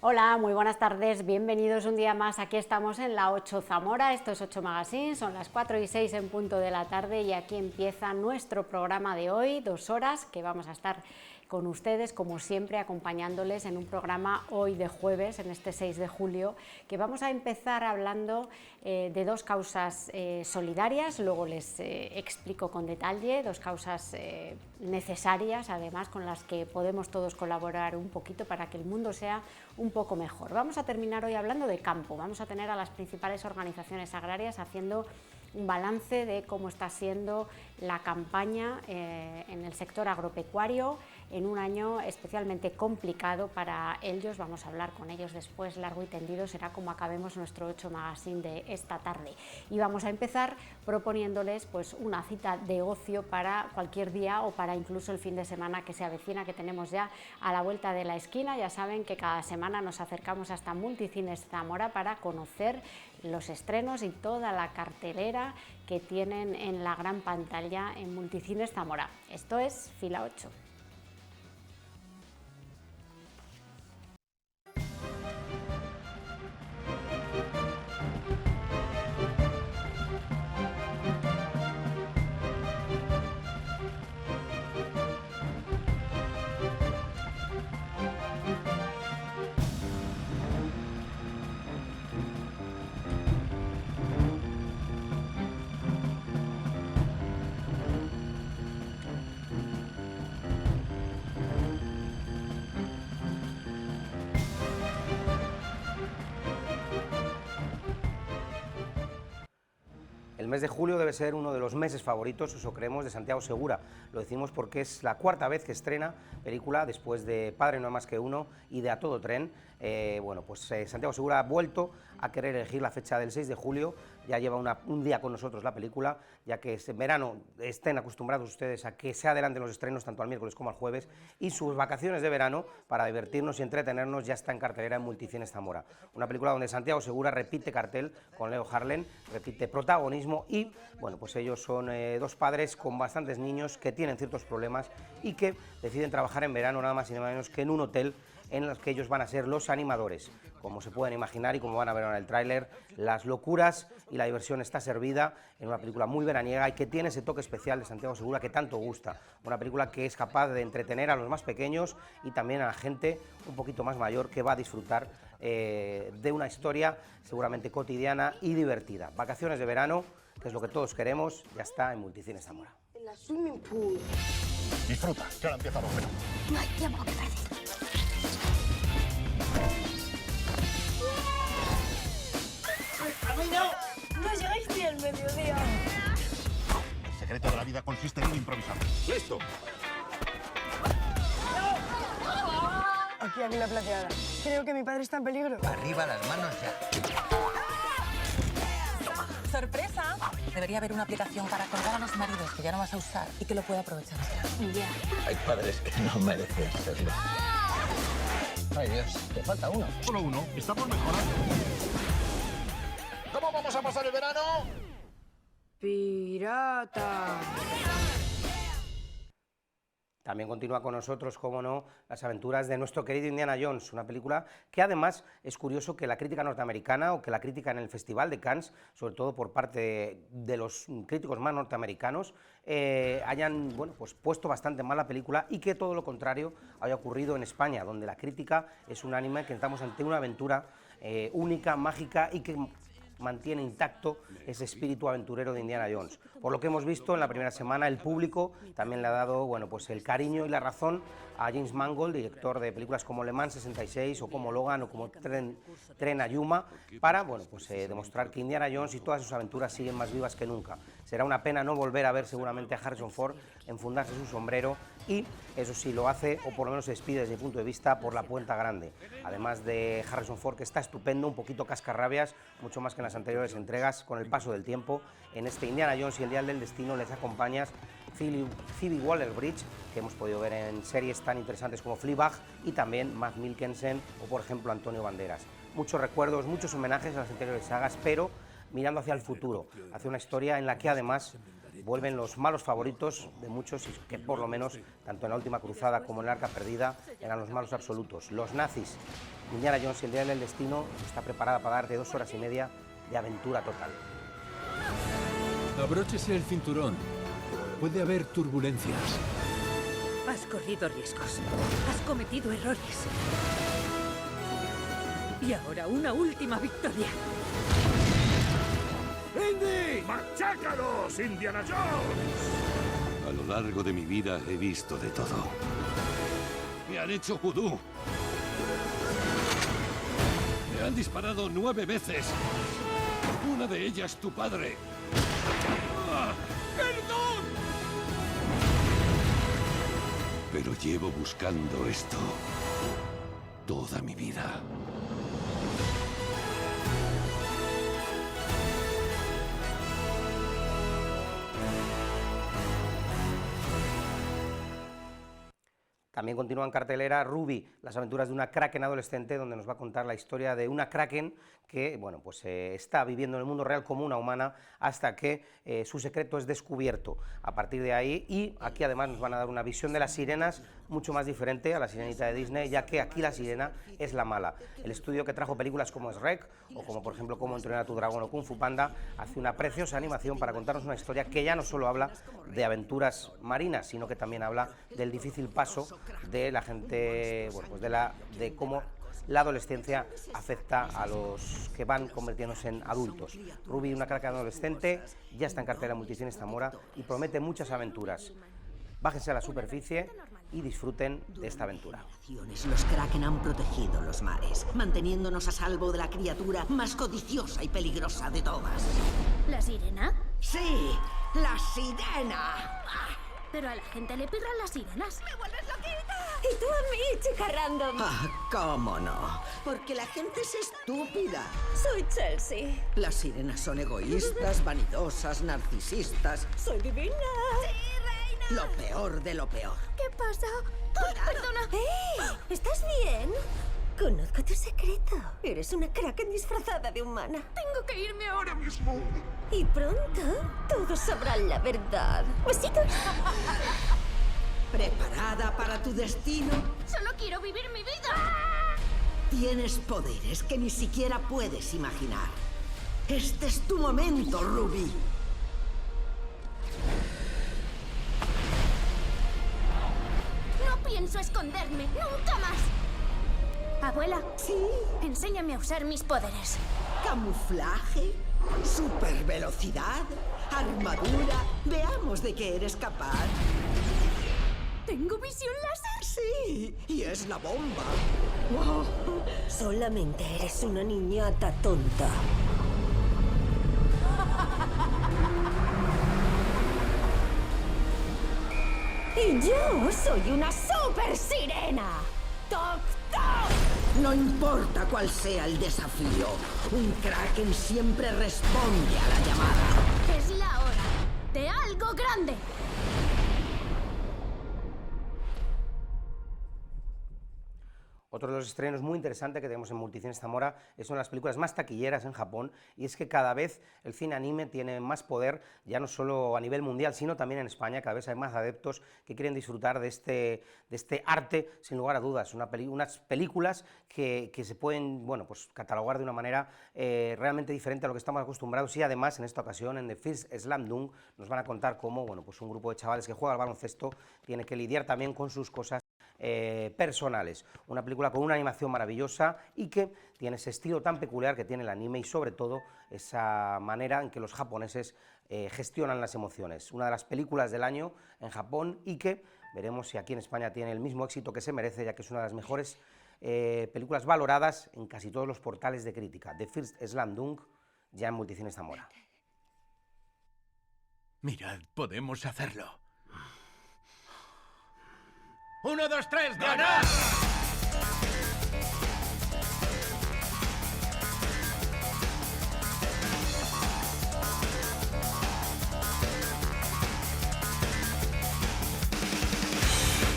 Hola, muy buenas tardes, bienvenidos un día más, aquí estamos en la 8 Zamora, esto es 8 Magazine, son las 4 y 6 en punto de la tarde y aquí empieza nuestro programa de hoy, 2 horas que vamos a estar con ustedes, como siempre, acompañándoles en un programa hoy de jueves, en este 6 de julio, que vamos a empezar hablando de dos causas solidarias, luego les explico con detalle, dos causas necesarias, además, con las que podemos todos colaborar un poquito para que el mundo sea un poco mejor. Vamos a terminar hoy hablando de campo, vamos a tener a las principales organizaciones agrarias haciendo un balance de cómo está siendo la campaña en el sector agropecuario en un año especialmente complicado para ellos. Vamos a hablar con ellos después largo y tendido, será como acabemos nuestro 8 Magazine de esta tarde. Y vamos a empezar proponiéndoles pues una cita de ocio para cualquier día o para incluso el fin de semana que se avecina, que tenemos ya a la vuelta de la esquina. Ya saben que cada semana nos acercamos hasta Multicines Zamora para conocer los estrenos y toda la cartelera que tienen en la gran pantalla en Multicines Zamora. Esto es Fila 8. El mes de julio debe ser uno de los meses favoritos, eso creemos, de Santiago Segura. Lo decimos porque es la cuarta vez que estrena película después de Padre no hay más que uno y de A todo tren. Santiago Segura ha vuelto a querer elegir la fecha del 6 de julio, ya lleva un día con nosotros la película, ya que en verano estén acostumbrados ustedes a que se adelanten los estrenos tanto al miércoles como al jueves, y sus vacaciones de verano, para divertirnos y entretenernos, ya está en cartelera en Multicines Zamora. Una película donde Santiago Segura repite cartel con Leo Harlem, repite protagonismo y, bueno, pues ellos son dos padres con bastantes niños que tienen ciertos problemas y que deciden trabajar en verano nada más y nada menos que en un hotel en los que ellos van a ser los animadores. Como se pueden imaginar y como van a ver en el tráiler, las locuras y la diversión está servida en una película muy veraniega y que tiene ese toque especial de Santiago Segura que tanto gusta. Una película que es capaz de entretener a los más pequeños y también a la gente un poquito más mayor que va a disfrutar de una historia seguramente cotidiana y divertida. Vacaciones de verano, que es lo que todos queremos, ya está en Multicines Zamora. En la swimming pool. Disfruta, que ahora empieza lo bueno. No hay tiempo que perder. No llegáis ni al mediodía. El secreto de la vida consiste en improvisar. ¡Listo! Aquí a la plateada. Creo que mi padre está en peligro. Arriba las manos ya. ¡Sorpresa! Debería haber una aplicación para colgar a los maridos que ya no vas a usar y que lo pueda aprovechar. Ya. Hay padres que no merecen serlo. Ay, Dios, te falta uno. Solo uno. Estamos mejorando. ¿Cómo vamos a pasar el verano? Pirata. También continúa con nosotros, cómo no, las aventuras de nuestro querido Indiana Jones, una película que además es curioso que la crítica norteamericana o que la crítica en el Festival de Cannes, sobre todo por parte de los críticos más norteamericanos, hayan puesto bastante mal la película y que todo lo contrario haya ocurrido en España, donde la crítica es unánime, que estamos ante una aventura única, mágica y que mantiene intacto ese espíritu aventurero de Indiana Jones. Por lo que hemos visto en la primera semana, el público también le ha dado el cariño y la razón a James Mangold, director de películas como Le Mans 66 o como Logan o como Tren a Yuma, para demostrar que Indiana Jones y todas sus aventuras siguen más vivas que nunca. Será una pena no volver a ver seguramente a Harrison Ford enfundarse su sombrero y, eso sí, lo hace, o por lo menos se despide desde mi punto de vista, por la puerta grande. Además de Harrison Ford, que está estupendo, un poquito cascarrabias, mucho más que en las anteriores entregas, con el paso del tiempo. En este Indiana Jones y el Dial del Destino les acompañas Phoebe Waller-Bridge, que hemos podido ver en series tan interesantes como Fleabag, y también Matt Mikkelsen o, por ejemplo, Antonio Banderas. muchos recuerdos, muchos homenajes a las anteriores sagas, pero mirando hacia el futuro, hacia una historia en la que además vuelven los malos favoritos de muchos y que por lo menos, tanto en la Última Cruzada como en el Arca Perdida, eran los malos absolutos, los nazis. Indiana Jones y el Día del Destino está preparada para darte 2 horas y media de aventura total. Abróchese el cinturón. Puede haber turbulencias. Has corrido riesgos. Has cometido errores. Y ahora una última victoria. ¡Indy! ¡Machácalos, Indiana Jones! A lo largo de mi vida he visto de todo. Me han hecho vudú. Me han disparado 9 veces. Una de ellas tu padre. ¡Ah! ¡Perdón! Pero llevo buscando esto toda mi vida. También continúa en cartelera Ruby, las aventuras de una kraken adolescente, donde nos va a contar la historia de una kraken que bueno, pues, está viviendo en el mundo real como una humana hasta que su secreto es descubierto. A partir de ahí, y aquí además nos van a dar una visión de las sirenas mucho más diferente a la Sirenita de Disney, ya que aquí la sirena es la mala. El estudio que trajo películas como Shrek, o como por ejemplo Cómo entrenar a tu dragón o Kung Fu Panda, hace una preciosa animación para contarnos una historia que ya no solo habla de aventuras marinas, sino que también habla del difícil paso de la gente, bueno, pues de cómo la adolescencia afecta a los que van convirtiéndose en adultos. Ruby, una kraken adolescente, ya está en cartelera Multicines Zamora y promete muchas aventuras. Bájense a la superficie y disfruten de esta aventura. Los kraken han protegido los mares, manteniéndonos a salvo de la criatura más codiciosa y peligrosa de todas. ¿La sirena? ¡Sí! ¡La sirena! Pero a la gente le pirran las sirenas. ¡Me vuelves loquita! Y tú a mí, chica random. Ah, ¿cómo no? Porque la gente es estúpida. Soy Chelsea. Las sirenas son egoístas, vanidosas, narcisistas. Soy divina. ¡Sí, reina! Lo peor de lo peor. ¿Qué pasa? ¡Oh, perdona! ¿Estás bien? Conozco tu secreto. Eres una kraken disfrazada de humana. Tengo que irme ahora mismo. Y pronto todos sabrán la verdad. ¡Besitos! ¿Preparada para tu destino? ¡Solo quiero vivir mi vida! Tienes poderes que ni siquiera puedes imaginar. Este es tu momento, Ruby. No pienso esconderme, nunca más. Abuela, ¿sí? Enséñame a usar mis poderes. Camuflaje, supervelocidad, armadura. Veamos de qué eres capaz. ¿Tengo visión láser? Sí, y es la bomba. Wow. Solamente eres una niñata tonta. Y yo soy una super sirena. ¡Toc, toc! No importa cuál sea el desafío, un kraken siempre responde a la llamada. Es la hora de algo grande. Otro de los estrenos muy interesantes que tenemos en Multicines Zamora son las películas más taquilleras en Japón, y es que cada vez el cine anime tiene más poder, ya no solo a nivel mundial, sino también en España. Cada vez hay más adeptos que quieren disfrutar de este arte, sin lugar a dudas. Unas películas que se pueden, bueno, pues catalogar de una manera realmente diferente a lo que estamos acostumbrados, y además en esta ocasión en The First Slam Dunk nos van a contar cómo, bueno, pues un grupo de chavales que juega al baloncesto tiene que lidiar también con sus cosas personales. Una película con una animación maravillosa y que tiene ese estilo tan peculiar que tiene el anime, y sobre todo esa manera en que los japoneses gestionan las emociones. Una de las películas del año en Japón, y que veremos si aquí en España tiene el mismo éxito que se merece, ya que es una de las mejores películas valoradas en casi todos los portales de crítica. The First Slam Dunk, ya en Multicines Zamora. Mirad, podemos hacerlo. 1, 2, 3, ¡ganar!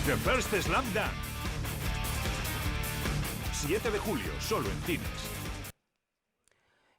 The First Slam Dunk. 7 de julio, solo en cines.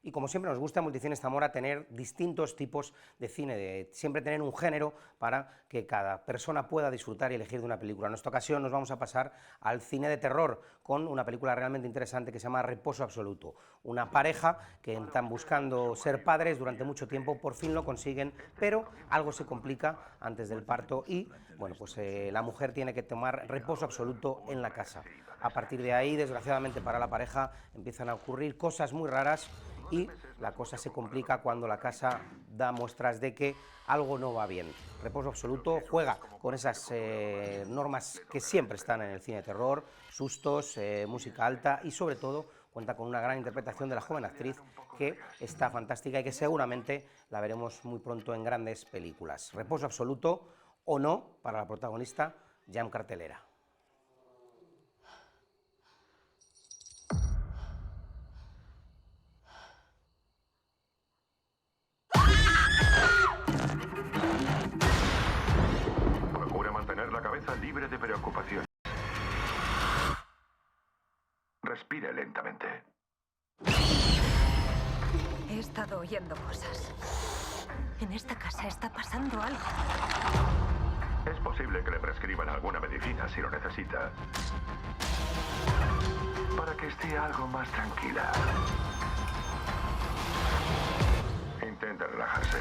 Y como siempre nos gusta en Multicines Zamora tener distintos tipos de cine, de siempre tener un género para que cada persona pueda disfrutar y elegir de una película. En esta ocasión nos vamos a pasar al cine de terror con una película realmente interesante que se llama Reposo Absoluto. Una pareja que están buscando ser padres durante mucho tiempo, por fin lo consiguen, pero algo se complica antes del parto y bueno, pues la mujer tiene que tomar reposo absoluto en la casa. A partir de ahí, desgraciadamente para la pareja, empiezan a ocurrir cosas muy raras y la cosa se complica cuando la casa da muestras de que algo no va bien. Reposo Absoluto juega con esas normas que siempre están en el cine de terror, sustos, música alta y sobre todo cuenta con una gran interpretación de la joven actriz que está fantástica y que seguramente la veremos muy pronto en grandes películas. Reposo Absoluto o no para la protagonista ya en cartelera. Libre de preocupación. Respire lentamente. He estado oyendo cosas. En esta casa está pasando algo. Es posible que le prescriban alguna medicina si lo necesita. Para que esté algo más tranquila. Intente relajarse.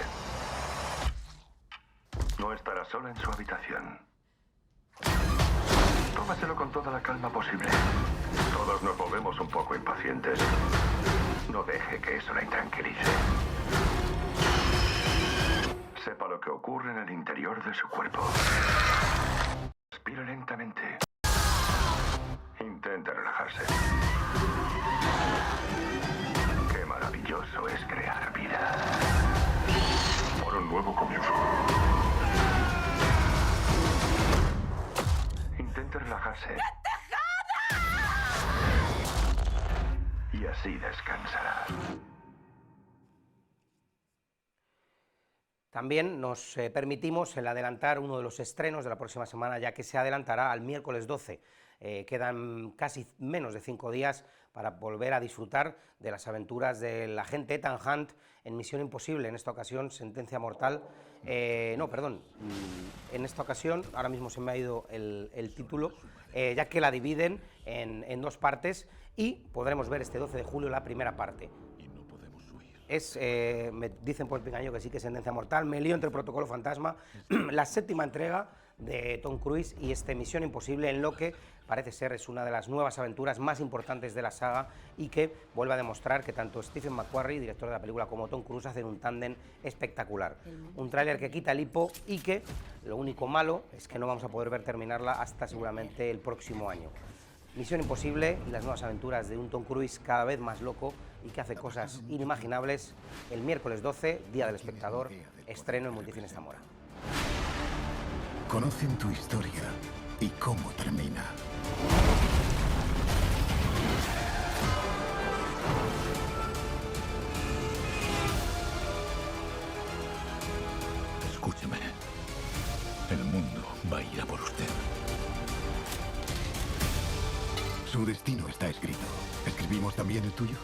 No estará sola en su habitación. Tómaselo con toda la calma posible. Todos nos volvemos un poco impacientes. No deje que eso la intranquilice. Sepa lo que ocurre en el interior de su cuerpo. Respire lentamente. Intente relajarse. Qué maravilloso es crear vida. Por un nuevo comienzo. Intente relajarse. Y así descansará. También nos permitimos el adelantar uno de los estrenos de la próxima semana, ya que se adelantará al miércoles 12. Quedan casi menos de 5 días para volver a disfrutar de las aventuras del agente Ethan Hunt en Misión Imposible, en esta ocasión Sentencia Mortal. En esta ocasión, ahora mismo se me ha ido el título, ya que la dividen en 2 partes y podremos ver este 12 de julio la primera parte. Me dicen por el pingaño que sí que es Sentencia Mortal, me lío entre Protocolo Fantasma, la 7ª entrega de Tom Cruise y Misión Imposible, en lo que parece ser es una de las nuevas aventuras más importantes de la saga y que vuelve a demostrar que tanto Stephen McQuarrie, director de la película, como Tom Cruise hacen un tándem espectacular. Un tráiler que quita el hipo y que lo único malo es que no vamos a poder ver terminarla hasta seguramente el próximo año. Misión Imposible y las nuevas aventuras de un Tom Cruise cada vez más loco y que hace cosas inimaginables. El miércoles 12, Día del Espectador, estreno en Multicines Zamora. Conocen tu historia y cómo termina. Escúcheme. El mundo va a ir a por usted. Su destino está escrito. ¿Escribimos también el tuyo?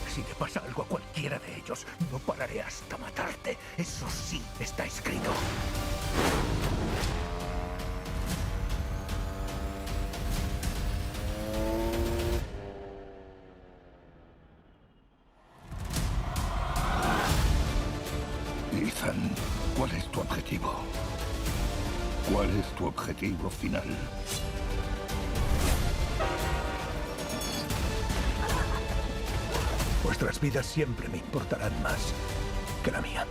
Si le pasa algo a cualquiera de ellos, no pararé hasta matarte. Eso sí está escrito. Ethan, ¿cuál es tu objetivo? ¿Cuál es tu objetivo final? Vuestras vidas siempre me importarán más que la mía.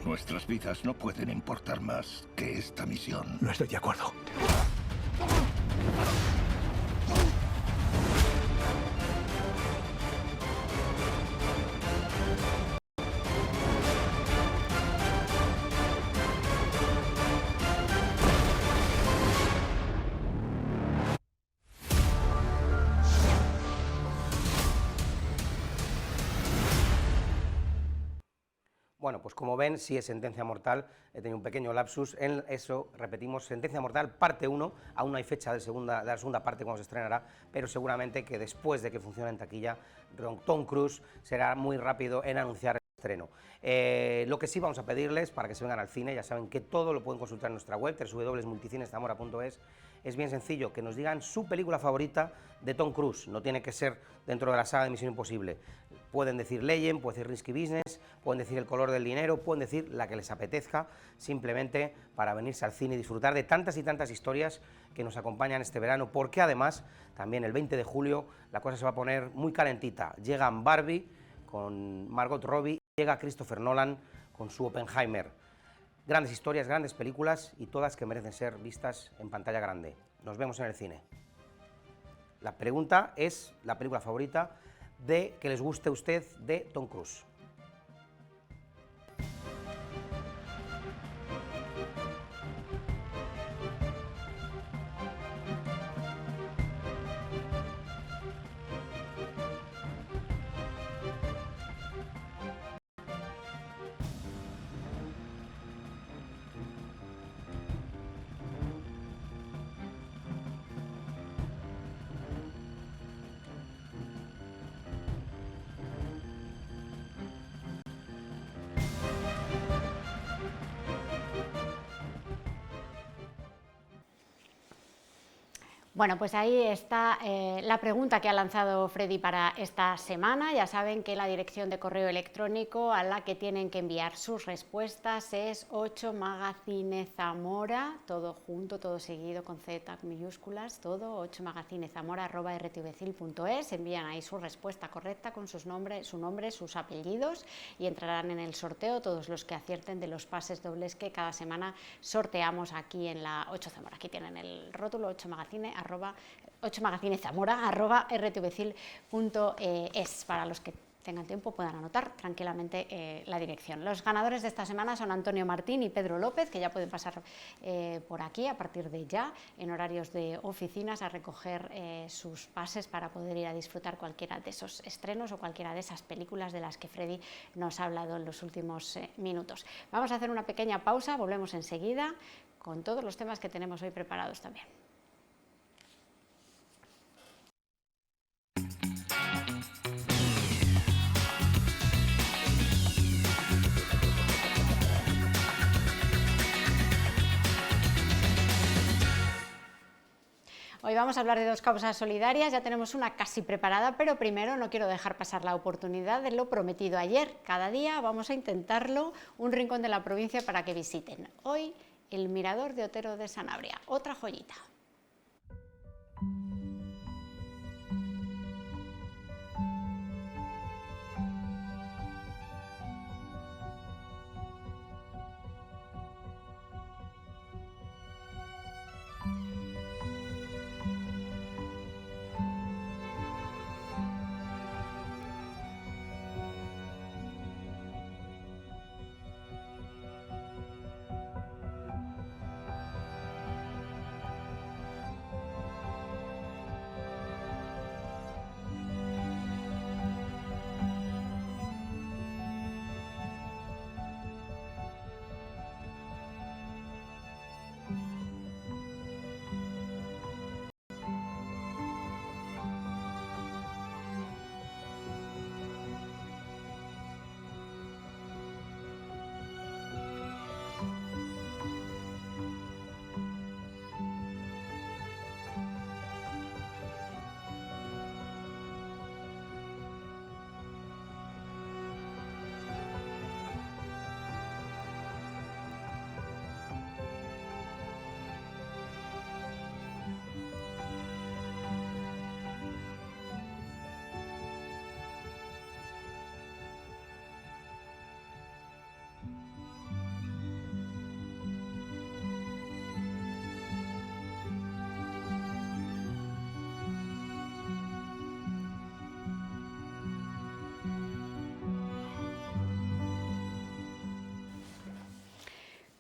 Nuestras vidas no pueden importar más que esta misión. No estoy de acuerdo. Bueno, pues como ven, sí es Sentencia Mortal, he tenido un pequeño lapsus, en eso repetimos, Sentencia Mortal parte 1, aún no hay fecha de la segunda parte cuando se estrenará, pero seguramente que después de que funcione en taquilla, Tom Cruise será muy rápido en anunciar el estreno. Lo que sí vamos a pedirles para que se vengan al cine, ya saben que todo lo pueden consultar en nuestra web, www.multicineszamora.es, es bien sencillo, que nos digan su película favorita de Tom Cruise, no tiene que ser dentro de la saga de Misión Imposible. Pueden decir Legend, pueden decir Risky Business, pueden decir El color del dinero, pueden decir la que les apetezca, simplemente para venirse al cine y disfrutar de tantas y tantas historias que nos acompañan este verano, porque además, también el 20 de julio, la cosa se va a poner muy calentita. Llegan Barbie con Margot Robbie, llega Christopher Nolan con su Oppenheimer. Grandes historias, grandes películas y todas que merecen ser vistas en pantalla grande. Nos vemos en el cine. La pregunta es la película favorita de que les guste a usted de Tom Cruise. Bueno, pues ahí está la pregunta que ha lanzado Freddy para esta semana. Ya saben que la dirección de correo electrónico a la que tienen que enviar sus respuestas es 8magazinezamora, todo junto, todo seguido con Z minúsculas, todo, 8magazinezamora@rtvcil.es. Envían ahí su respuesta correcta con su nombre, sus apellidos y entrarán en el sorteo todos los que acierten de los pases dobles que cada semana sorteamos aquí en la 8 Zamora. Aquí tienen el rótulo 8magazinezamora@rtvcil.es para los que tengan tiempo puedan anotar tranquilamente la dirección. Los ganadores de esta semana son Antonio Martín y Pedro López, que ya pueden pasar por aquí a partir de ya en horarios de oficinas a recoger sus pases para poder ir a disfrutar cualquiera de esos estrenos o cualquiera de esas películas de las que Freddy nos ha hablado en los últimos minutos. Vamos a hacer una pequeña pausa, volvemos enseguida con todos los temas que tenemos hoy preparados también. Hoy vamos a hablar de dos causas solidarias, ya tenemos una casi preparada, pero primero no quiero dejar pasar la oportunidad de lo prometido ayer. Cada día vamos a intentarlo, un rincón de la provincia para que visiten. Hoy, el Mirador de Otero de Sanabria, otra joyita.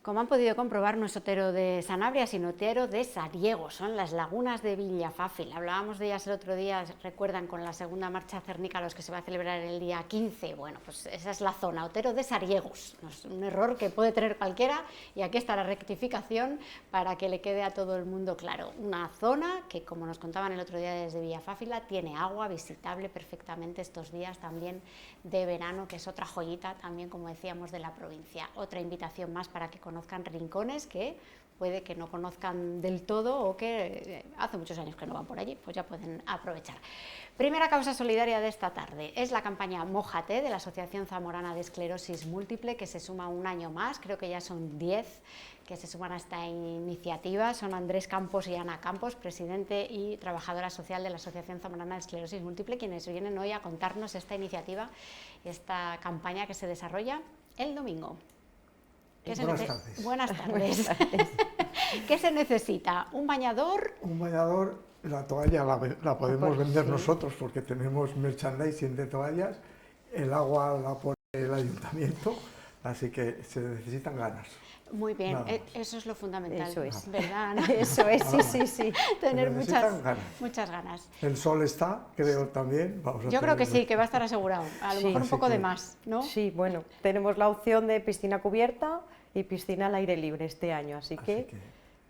Como han podido comprobar, no es Otero de Sanabria, sino Otero de Sariego, son las lagunas de Villafácil. Hablábamos de ellas el otro día, recuerdan, con la segunda marcha Cernícalos que se va a celebrar el día 15. Bueno, pues esa es la zona, Otero de Sariegos. Es un error que puede tener cualquiera y aquí está la rectificación para que le quede a todo el mundo claro. Una zona que, como nos contaban el otro día desde Villafácil, tiene agua visitable perfectamente estos días también de verano, que es otra joyita también, como decíamos, de la provincia. Otra invitación más para que conozcan rincones que puede que no conozcan del todo o que hace muchos años que no van por allí, pues ya pueden aprovechar. Primera causa solidaria de esta tarde es la campaña Mójate de la Asociación Zamorana de Esclerosis Múltiple, que se suma un año más, creo que ya son 10 que se suman a esta iniciativa. Son Andrés Campos y Ana Campos, presidente y trabajadora social de la Asociación Zamorana de Esclerosis Múltiple, quienes vienen hoy a contarnos esta iniciativa y esta campaña que se desarrolla el domingo. Buenas tardes. Buenas tardes. ¿Qué se necesita? ¿Un bañador? Un bañador, la toalla la podemos vender nosotros porque tenemos merchandising de toallas, el agua la pone el ayuntamiento, así que se necesitan ganas. Muy bien, eso es lo fundamental. Eso es. ¿Verdad, Ana? Eso es, sí. Tener muchas ganas. El sol está, creo también. Yo creo que sí, que va a estar asegurado. A lo mejor un poco de más, ¿no? Sí, bueno, tenemos la opción de piscina cubierta y piscina al aire libre este año, así que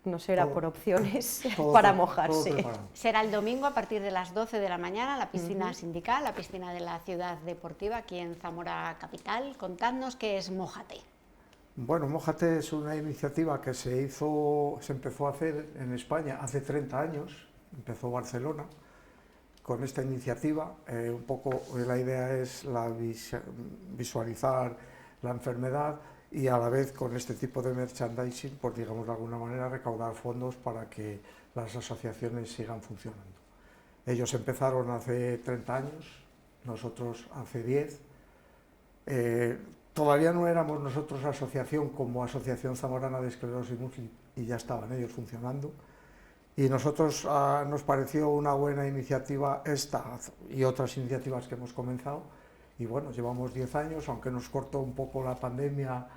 no será por opciones para mojarse. Será el domingo a partir de las 12 de la mañana, la piscina sindical, la piscina de la ciudad deportiva aquí en Zamora Capital. Contadnos qué es Mójate. Bueno, Mójate es una iniciativa que se empezó a hacer en España hace 30 años, empezó Barcelona con esta iniciativa. Un poco la idea es visualizar la enfermedad y a la vez con este tipo de merchandising, pues digamos de alguna manera recaudar fondos para que las asociaciones sigan funcionando. Ellos empezaron hace 30 años, nosotros hace 10. Todavía no éramos nosotros asociación como Asociación Zamorana de Esclerosis Múltiple y ya estaban ellos funcionando. Y nosotros nos pareció una buena iniciativa esta y otras iniciativas que hemos comenzado. Y bueno, llevamos 10 años, aunque nos cortó un poco la pandemia,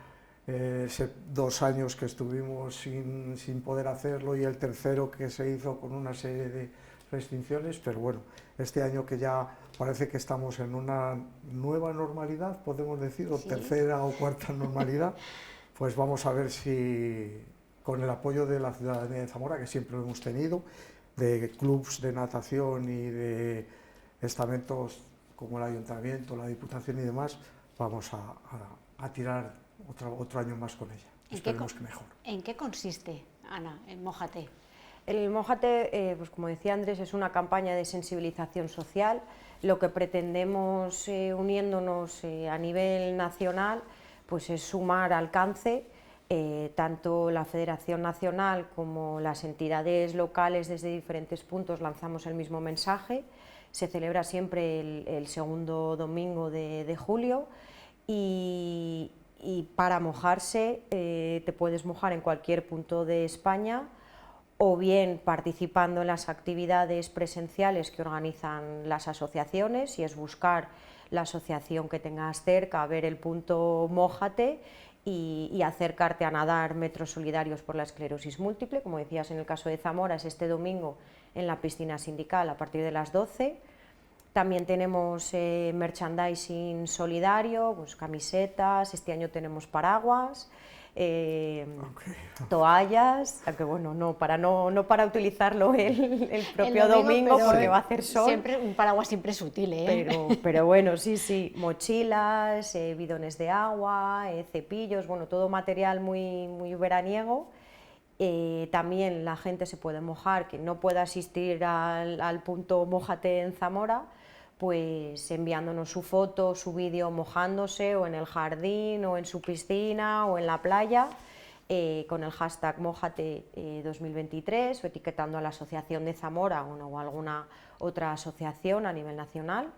2 años que estuvimos sin poder hacerlo y el tercero que se hizo con una serie de restricciones, pero bueno, este año que ya parece que estamos en una nueva normalidad, podemos decir, o tercera o cuarta normalidad, pues vamos a ver si con el apoyo de la ciudadanía de Zamora, que siempre lo hemos tenido, de clubs de natación y de estamentos como el Ayuntamiento, la Diputación y demás, vamos a tirar otro año más con ella. Esperemos que mejor. ¿En qué consiste, Ana, el Mójate? El Mójate, pues como decía Andrés, es una campaña de sensibilización social. Lo que pretendemos, uniéndonos a nivel nacional, pues es sumar alcance. Tanto la Federación Nacional como las entidades locales desde diferentes puntos lanzamos el mismo mensaje. Se celebra siempre el segundo domingo de julio y para mojarse te puedes mojar en cualquier punto de España o bien participando en las actividades presenciales que organizan las asociaciones, y es buscar la asociación que tengas cerca, ver el punto Mójate y acercarte a nadar metros solidarios por la esclerosis múltiple. Como decías, en el caso de Zamora es este domingo en la piscina sindical a partir de las 12. También tenemos merchandising solidario, pues camisetas, este año tenemos paraguas, toallas, aunque bueno, no para utilizarlo el propio domingo porque va a hacer sol. Siempre, un paraguas siempre es útil, pero bueno, sí, mochilas, bidones de agua, cepillos, bueno, todo material muy veraniego. También la gente se puede mojar, que no pueda asistir al punto Mójate en Zamora, pues enviándonos su foto, su vídeo mojándose o en el jardín o en su piscina o en la playa, con el hashtag Mójate 2023 o etiquetando a la Asociación de Zamora o alguna otra asociación a nivel nacional.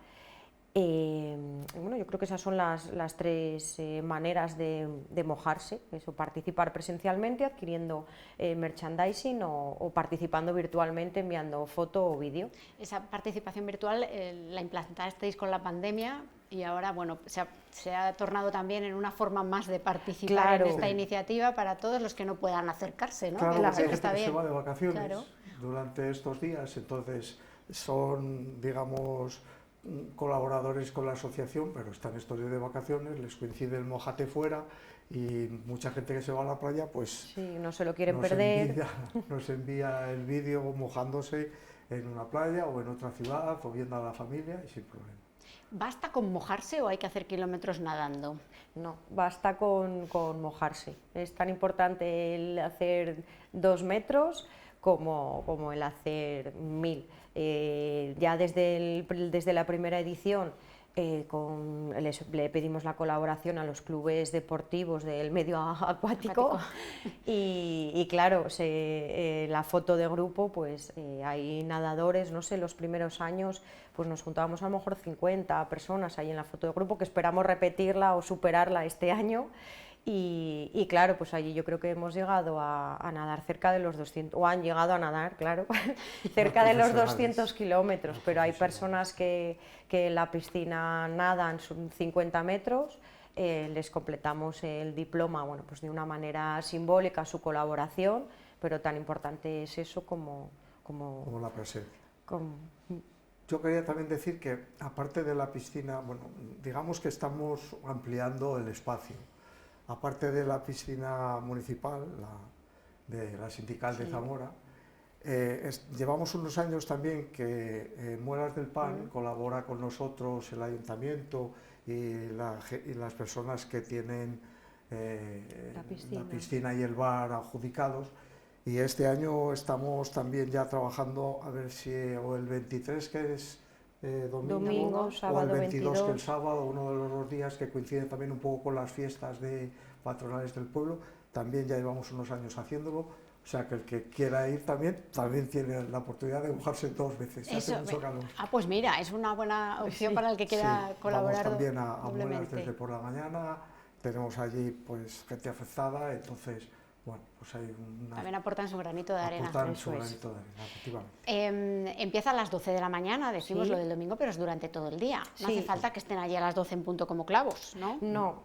Bueno, yo creo que esas son las tres maneras de mojarse: eso, participar presencialmente adquiriendo merchandising o participando virtualmente enviando foto o vídeo. Esa participación virtual la implantasteis con la pandemia, Y ahora, bueno, se ha tornado también en una forma más de participar en esta iniciativa para todos los que no puedan acercarse, ¿no? Claro, que hay gente está que bien. se va de vacaciones durante estos días, entonces son, digamos, colaboradores con la asociación, pero están estos días de vacaciones, les coincide el Mójate fuera y mucha gente que se va a la playa, pues sí, no se lo quieren perder. Nos envía el vídeo mojándose en una playa o en otra ciudad o viendo a la familia y sin problema. ¿Basta con mojarse o hay que hacer kilómetros nadando? No, basta con mojarse. Es tan importante el hacer 2 metros como el hacer 1000. Ya desde la primera edición le pedimos la colaboración a los clubes deportivos del medio acuático y claro, la foto de grupo, pues hay nadadores, no sé, los primeros años pues nos juntábamos a lo mejor 50 personas ahí en la foto de grupo, que esperamos repetirla o superarla este año. Y claro, pues allí yo creo que hemos llegado a nadar cerca de los 200, o han llegado a nadar, claro, cerca de los 200 kilómetros, pero hay personas que en la piscina nadan 50 metros, les completamos el diploma, bueno, pues de una manera simbólica su colaboración, pero tan importante es eso como la presencia. Yo quería también decir que, aparte de la piscina, bueno, digamos que estamos ampliando el espacio. Aparte de la piscina municipal, de la sindical de Zamora, llevamos unos años también que Muelas del Pan colabora con nosotros, el ayuntamiento y las personas que tienen la piscina y el bar adjudicados. Y este año estamos también ya trabajando, a ver si o el 23, que es domingo, sábado, o el 22, 22, que el sábado, uno de los 2 días que coincide también un poco con las fiestas patronales del pueblo, también ya llevamos unos años haciéndolo, o sea que el que quiera ir también tiene la oportunidad de mojarse 2 veces, hace mucho calor. Pues mira, es una buena opción para el que quiera colaborar. Vamos también a Muelas desde por la mañana, tenemos allí pues gente afectada, entonces bueno, pues hay también aportan su granito de arena. Efectivamente. Empieza a las 12 de la mañana, decimos lo del domingo, pero es durante todo el día. No hace falta que estén allí a las 12 en punto como clavos, ¿no? No.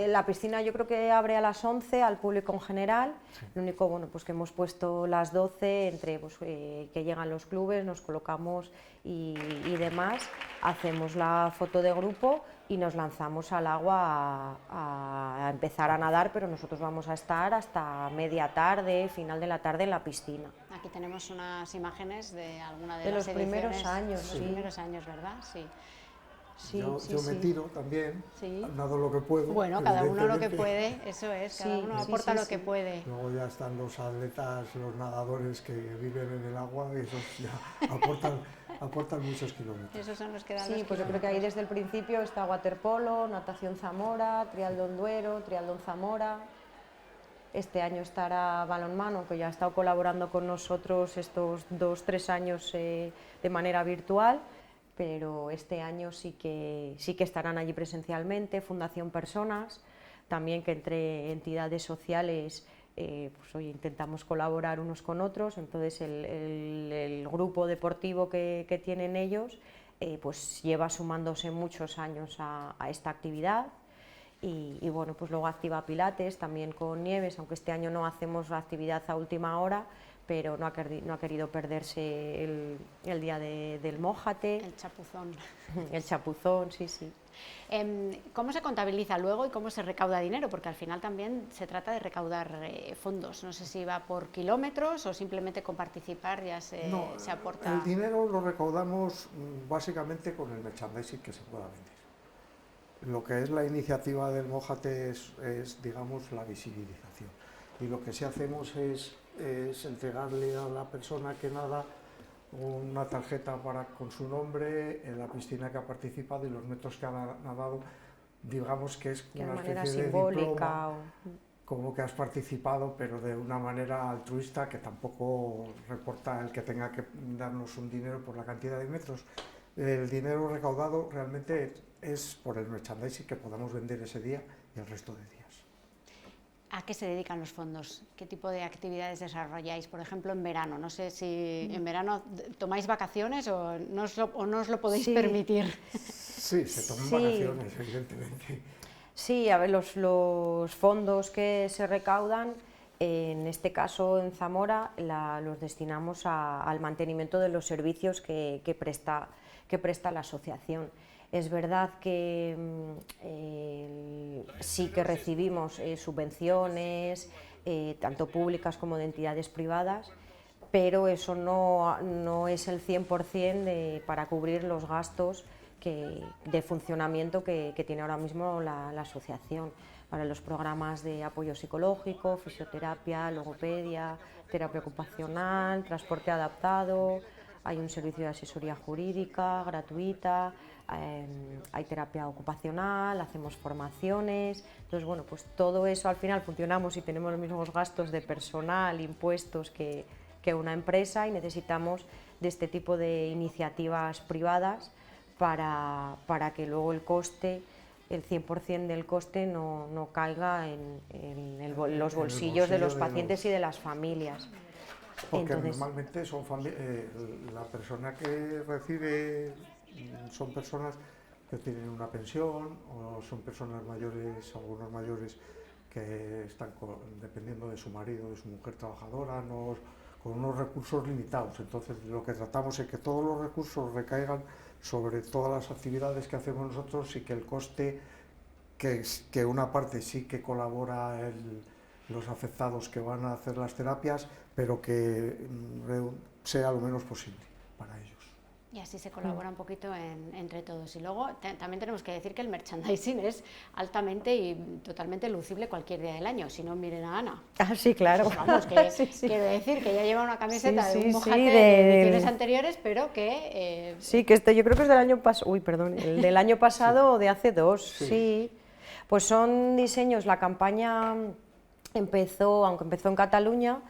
La piscina yo creo que abre a las 11 al público en general. Lo único, bueno, pues que hemos puesto las 12 entre que llegan los clubes, nos colocamos y demás, hacemos la foto de grupo y nos lanzamos al agua a empezar a nadar, pero nosotros vamos a estar hasta media tarde, final de la tarde en la piscina. Aquí tenemos unas imágenes de alguna de las los primeros años, los primeros años, ¿verdad? Sí. Yo me tiro también, nado lo que puedo. Bueno, cada uno lo que puede, eso es, cada uno aporta lo que puede. Luego ya están los atletas, los nadadores que viven en el agua, y esos ya aportan muchos kilómetros. Esos son los que dan pues yo creo que ahí desde el principio está waterpolo, natación Zamora, triatlón Duero, triatlón Zamora. Este año estará balonmano, que ya ha estado colaborando con nosotros estos 2-3 años de manera virtual, pero este año sí que estarán allí presencialmente, Fundación Personas, también que entre entidades sociales pues hoy intentamos colaborar unos con otros, entonces el grupo deportivo que tienen ellos pues lleva sumándose muchos años a esta actividad. Y bueno, pues luego Activa Pilates, también con Nieves, aunque este año no hacemos la actividad a última hora, pero no ha querido perderse el día del Mójate. El chapuzón. El chapuzón, sí. ¿Cómo se contabiliza luego y cómo se recauda dinero? Porque al final también se trata de recaudar fondos. No sé si va por kilómetros o simplemente con participar ya se aporta. El dinero lo recaudamos básicamente con el merchandising que se pueda vender. Lo que es la iniciativa del Mójate es, digamos, la visibilización. Y lo que sí hacemos es entregarle a la persona que nada una tarjeta con su nombre, en la piscina que ha participado y los metros que ha nadado, digamos que es una especie de diploma, como que has participado, pero de una manera altruista, que tampoco reporta el que tenga que darnos un dinero por la cantidad de metros. El dinero recaudado realmente es por el merchandising que podamos vender ese día y el resto de días. ¿A qué se dedican los fondos? ¿Qué tipo de actividades desarrolláis? Por ejemplo, en verano. No sé si en verano tomáis vacaciones o no os lo podéis permitir. Sí, se toman vacaciones, evidentemente. Sí, a ver, los fondos que se recaudan, en este caso en Zamora, los destinamos al mantenimiento de los servicios que presta la asociación. Es verdad que sí que recibimos subvenciones, tanto públicas como de entidades privadas, pero eso no es el 100% para cubrir los gastos de funcionamiento que tiene ahora mismo la asociación, para los programas de apoyo psicológico, fisioterapia, logopedia, terapia ocupacional, transporte adaptado, hay un servicio de asesoría jurídica gratuita, hay terapia ocupacional, hacemos formaciones. Entonces, bueno, pues todo eso al final funcionamos y tenemos los mismos gastos de personal, impuestos que una empresa, y necesitamos de este tipo de iniciativas privadas para que luego el coste, el 100% del coste no caiga en los bolsillos de los pacientes y de las familias. Porque normalmente son la persona que recibe son personas que tienen una pensión, o son personas mayores, algunos mayores que están dependiendo de su marido, de su mujer trabajadora, con unos recursos limitados. Entonces lo que tratamos es que todos los recursos recaigan sobre todas las actividades que hacemos nosotros, y que el coste, que una parte sí que colabora los afectados que van a hacer las terapias, pero que sea lo menos posible para ellos. Y así se colabora un poquito entre todos. Y luego también tenemos que decir que el merchandising es altamente y totalmente lucible cualquier día del año. Si no, miren a Ana. Ah, sí, claro. Pues vamos, quiero decir que ya lleva una camiseta de un mojate de de ediciones anteriores, pero que... Sí, que yo creo que es del año pasado. Uy, perdón, el del año pasado o de hace 2, sí. Pues son diseños, la campaña aunque empezó en Cataluña,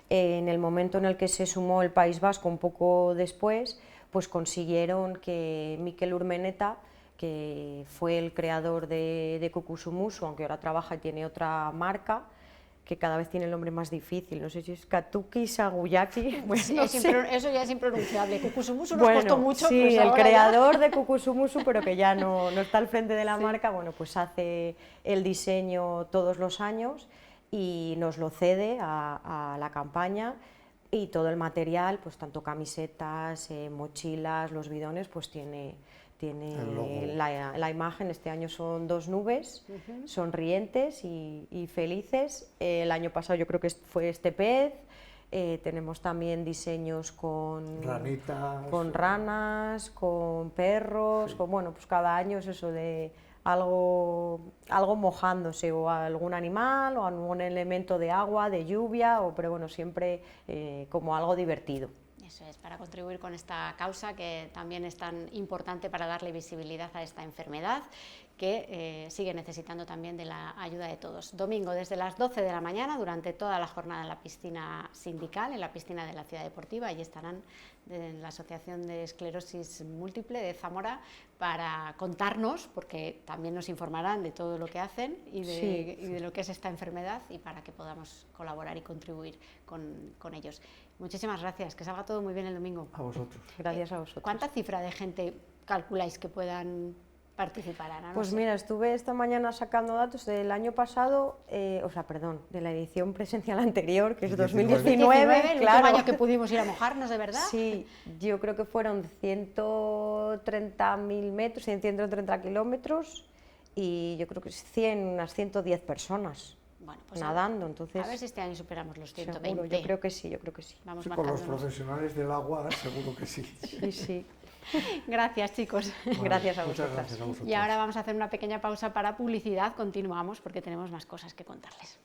en el momento en el que se sumó el País Vasco un poco después, pues consiguieron que Mikel Urmeneta, que fue el creador de Kukusumusu, aunque ahora trabaja y tiene otra marca, que cada vez tiene el nombre más difícil, no sé si es Katuki Saguyaki, bueno, sí, no sé. Eso ya es impronunciable. Kukusumusu nos costó mucho. Sí, pues el creador de Kukusumusu, pero que ya no está al frente de la marca, bueno, pues hace el diseño todos los años y nos lo cede a la campaña, y todo el material, pues tanto camisetas, mochilas, los bidones, pues tiene la imagen. Este año son 2 nubes, sonrientes y felices. El año pasado yo creo que fue este pez. Tenemos también diseños con ranitas, con ranas, con perros, bueno, pues cada año es eso de algo mojándose, o algún animal, o algún elemento de agua, de lluvia, pero bueno, siempre como algo divertido. Eso es, para contribuir con esta causa que también es tan importante para darle visibilidad a esta enfermedad, que sigue necesitando también de la ayuda de todos. Domingo desde las 12 de la mañana, durante toda la jornada en la piscina sindical, en la piscina de la Ciudad Deportiva. Allí estarán de la Asociación de Esclerosis Múltiple de Zamora para contarnos, porque también nos informarán de todo lo que hacen y de lo que es esta enfermedad, y para que podamos colaborar y contribuir con ellos. Muchísimas gracias, que salga todo muy bien el domingo. A vosotros. Gracias a vosotros. ¿Cuánta cifra de gente calculáis que puedan participar, Ana? No pues sé. Mira, estuve esta mañana sacando datos del año pasado, de la edición presencial anterior, que es 2019, el claro. último año que pudimos ir a mojarnos, de verdad. Sí, yo creo que fueron 130.000 metros, 130 kilómetros, y yo creo que unas 110 personas. Bueno, pues nadando, entonces... A ver si este año superamos los 120. Seguro, yo creo que sí. Vamos con los profesionales del agua, seguro que sí. Sí. Gracias, chicos. Bueno, gracias a vosotros. Muchas gracias a vosotros. Y ahora vamos a hacer una pequeña pausa para publicidad. Continuamos porque tenemos más cosas que contarles.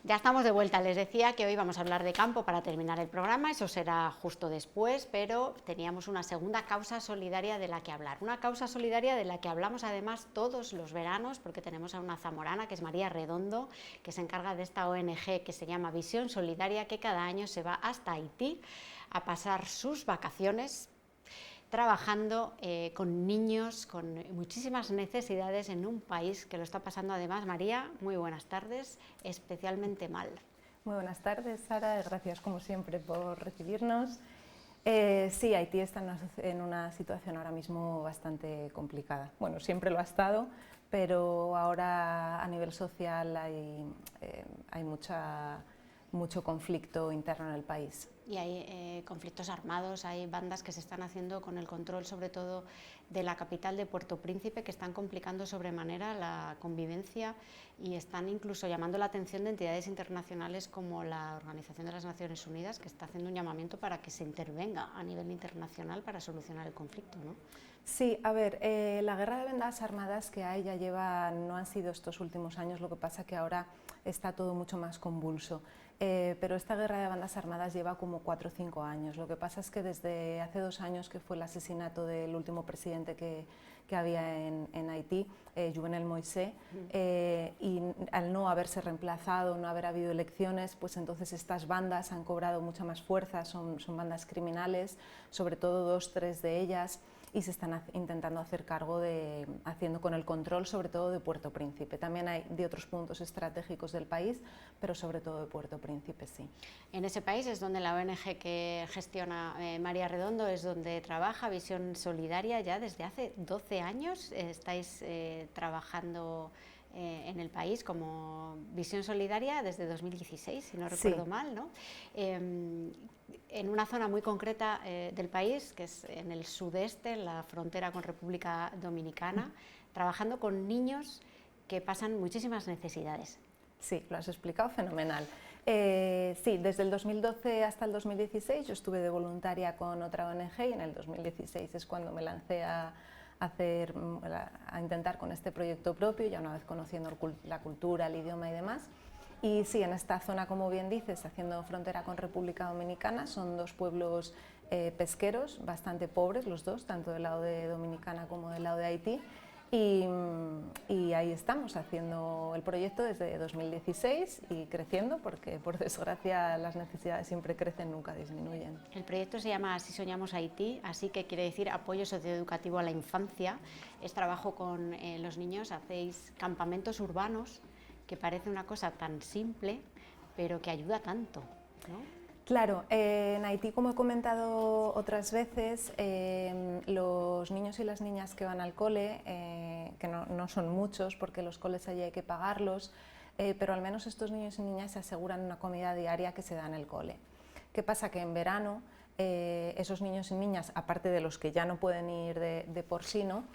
Ya estamos de vuelta, les decía que hoy vamos a hablar de campo para terminar el programa, eso será justo después, pero teníamos una segunda causa solidaria de la que hablar, una causa solidaria de la que hablamos además todos los veranos, porque tenemos a una zamorana que es María Redondo, que se encarga de esta ONG que se llama Visión Solidaria, que cada año se va hasta Haití a pasar sus vacaciones. trabajando con niños con muchísimas necesidades en un país que lo está pasando además, María, muy buenas tardes, especialmente mal. Muy buenas tardes, Sara, gracias como siempre por recibirnos. Sí, Haití está en una situación ahora mismo bastante complicada. Bueno, siempre lo ha estado, pero ahora a nivel social hay mucho conflicto interno en el país. Y hay conflictos armados, hay bandas que se están haciendo con el control sobre todo de la capital de Puerto Príncipe, que están complicando sobremanera la convivencia y están incluso llamando la atención de entidades internacionales como la Organización de las Naciones Unidas, que está haciendo un llamamiento para que se intervenga a nivel internacional para solucionar el conflicto, ¿no? Sí, a ver, la guerra de bandas armadas que hay ya no han sido estos últimos años, lo que pasa que ahora está todo mucho más convulso. Pero esta guerra de bandas armadas lleva como 4 o 5 años. Lo que pasa es que desde hace 2 años, que fue el asesinato del último presidente que había en Haití, Jovenel Moïse, y al no haberse reemplazado, no haber habido elecciones, pues entonces estas bandas han cobrado mucha más fuerza, son bandas criminales, sobre todo 2 o 3 de ellas, y se están intentando hacer cargo haciendo con el control sobre todo de Puerto Príncipe. También hay de otros puntos estratégicos del país, pero sobre todo de Puerto Príncipe, sí. En ese país es donde la ONG que gestiona María Redondo es donde trabaja Visión Solidaria. Ya desde hace 12 años estáis trabajando en el país como Visión Solidaria desde 2016, si no recuerdo mal, ¿no? En una zona muy concreta del país, que es en el sudeste, en la frontera con República Dominicana, trabajando con niños que pasan muchísimas necesidades. Sí, lo has explicado fenomenal. Sí, desde el 2012 hasta el 2016 yo estuve de voluntaria con otra ONG y en el 2016 es cuando me lancé a intentar con este proyecto propio, ya una vez conociendo la cultura, el idioma y demás. Y sí, en esta zona, como bien dices, haciendo frontera con República Dominicana, son 2 pueblos pesqueros, bastante pobres los dos, tanto del lado de Dominicana como del lado de Haití. Y ahí estamos haciendo el proyecto desde 2016 y creciendo, porque por desgracia las necesidades siempre crecen, nunca disminuyen. El proyecto se llama Así Soñamos Haití, así que quiere decir apoyo socioeducativo a la infancia. Es trabajo con los niños, hacéis campamentos urbanos, que parece una cosa tan simple, pero que ayuda tanto, ¿no? Claro, en Haití, como he comentado otras veces, los niños y las niñas que van al cole, que no son muchos porque los coles allí hay que pagarlos, pero al menos estos niños y niñas se aseguran una comida diaria que se da en el cole. ¿Qué pasa? Que en verano esos niños y niñas, aparte de los que ya no pueden ir de por sí, no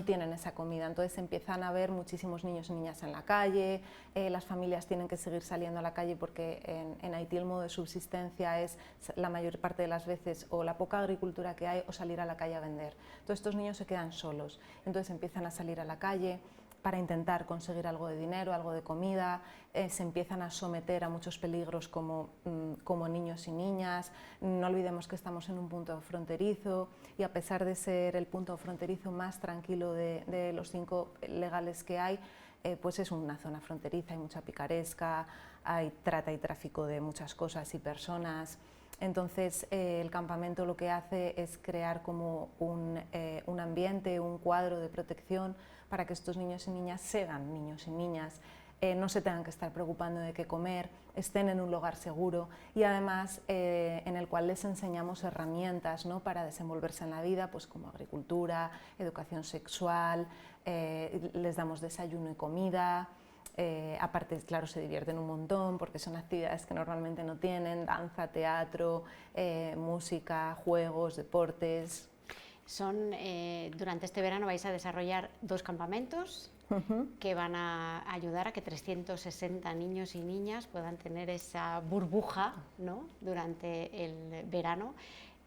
tienen esa comida, entonces empiezan a ver muchísimos niños y niñas en la calle, las familias tienen que seguir saliendo a la calle porque en Haití el modo de subsistencia es la mayor parte de las veces o la poca agricultura que hay o salir a la calle a vender. Entonces estos niños se quedan solos, entonces empiezan a salir a la calle para intentar conseguir algo de dinero, algo de comida, se empiezan a someter a muchos peligros como niños y niñas. No olvidemos que estamos en un punto fronterizo y a pesar de ser el punto fronterizo más tranquilo de los 5 legales que hay, pues es una zona fronteriza, hay mucha picaresca, hay trata y tráfico de muchas cosas y personas. Entonces el campamento lo que hace es crear como un ambiente, un cuadro de protección para que estos niños y niñas sean niños y niñas, no se tengan que estar preocupando de qué comer, estén en un lugar seguro y además en el cual les enseñamos herramientas, ¿no?, para desenvolverse en la vida, pues como agricultura, educación sexual, les damos desayuno y comida. Aparte, claro, se divierten un montón porque son actividades que normalmente no tienen, danza, teatro, música, juegos, deportes. Durante este verano vais a desarrollar 2 campamentos que van a ayudar a que 360 niños y niñas puedan tener esa burbuja, ¿no?, durante el verano.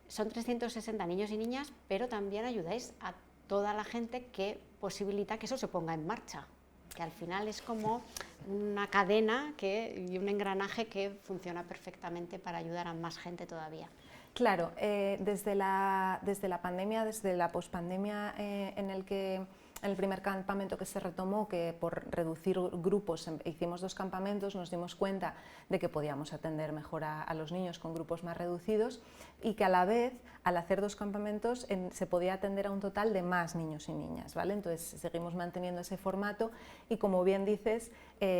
Son 360 niños y niñas, pero también ayudáis a toda la gente que posibilita que eso se ponga en marcha, que al final es como una cadena y un engranaje que funciona perfectamente para ayudar a más gente todavía. Claro, desde la pandemia, desde la pospandemia en el que el primer campamento que se retomó, que por reducir grupos hicimos 2 campamentos, nos dimos cuenta de que podíamos atender mejor a los niños con grupos más reducidos y que a la vez, al hacer 2 campamentos, se podía atender a un total de más niños y niñas, ¿vale? Entonces seguimos manteniendo ese formato y, como bien dices,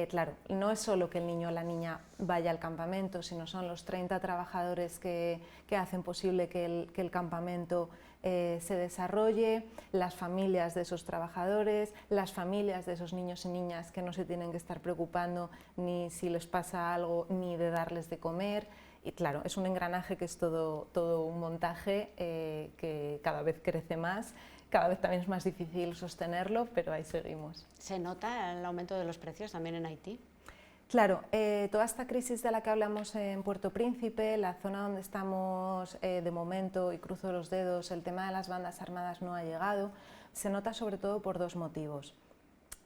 claro, no es solo que el niño o la niña vaya al campamento, sino son los 30 trabajadores que hacen posible que el campamento se desarrolle, las familias de esos trabajadores, las familias de esos niños y niñas que no se tienen que estar preocupando ni si les pasa algo ni de darles de comer. Y claro, es un engranaje que es todo un montaje que cada vez crece más, cada vez también es más difícil sostenerlo, pero ahí seguimos. ¿Se nota el aumento de los precios también en Haití? Claro, toda esta crisis de la que hablamos en Puerto Príncipe, la zona donde estamos de momento, y cruzo los dedos, el tema de las bandas armadas no ha llegado, se nota sobre todo por 2 motivos.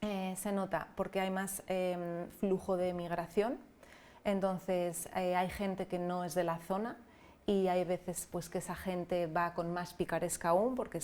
Se nota porque hay más flujo de migración, entonces hay gente que no es de la zona y hay veces pues, que esa gente va con más picaresca aún porque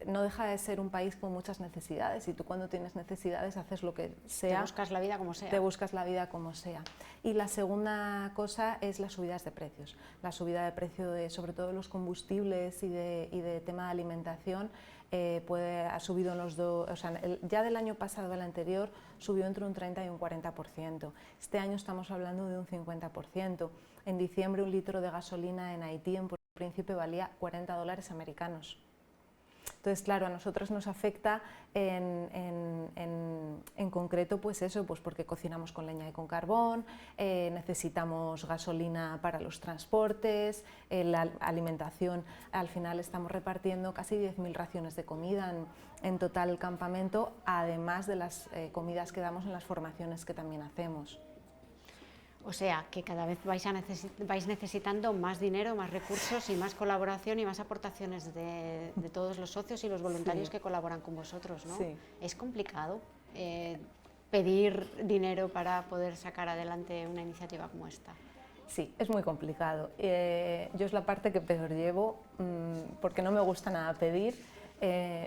no deja de ser un país con muchas necesidades y tú cuando tienes necesidades haces lo que sea. Te buscas la vida como sea. Te buscas la vida como sea. Y la segunda cosa es las subidas de precios. La subida de precio de sobre todo de los combustibles y de tema de alimentación ha subido en los dos, o sea, ya del año pasado al anterior subió entre un 30 y un 40%. Este año estamos hablando de un 50%. En diciembre un litro de gasolina en Haití, en Puerto Príncipe, valía $40 americanos. Entonces, claro, a nosotros nos afecta en concreto pues eso, pues porque cocinamos con leña y con carbón, necesitamos gasolina para los transportes, la alimentación, al final estamos repartiendo casi 10.000 raciones de comida en total el campamento, además de las comidas que damos en las formaciones que también hacemos. O sea, que cada vez vais necesitando más dinero, más recursos y más colaboración y más aportaciones de todos los socios y los voluntarios que colaboran con vosotros, ¿no? Sí. ¿Es complicado pedir dinero para poder sacar adelante una iniciativa como esta? Sí, es muy complicado. Yo es la parte que peor llevo porque no me gusta nada pedir.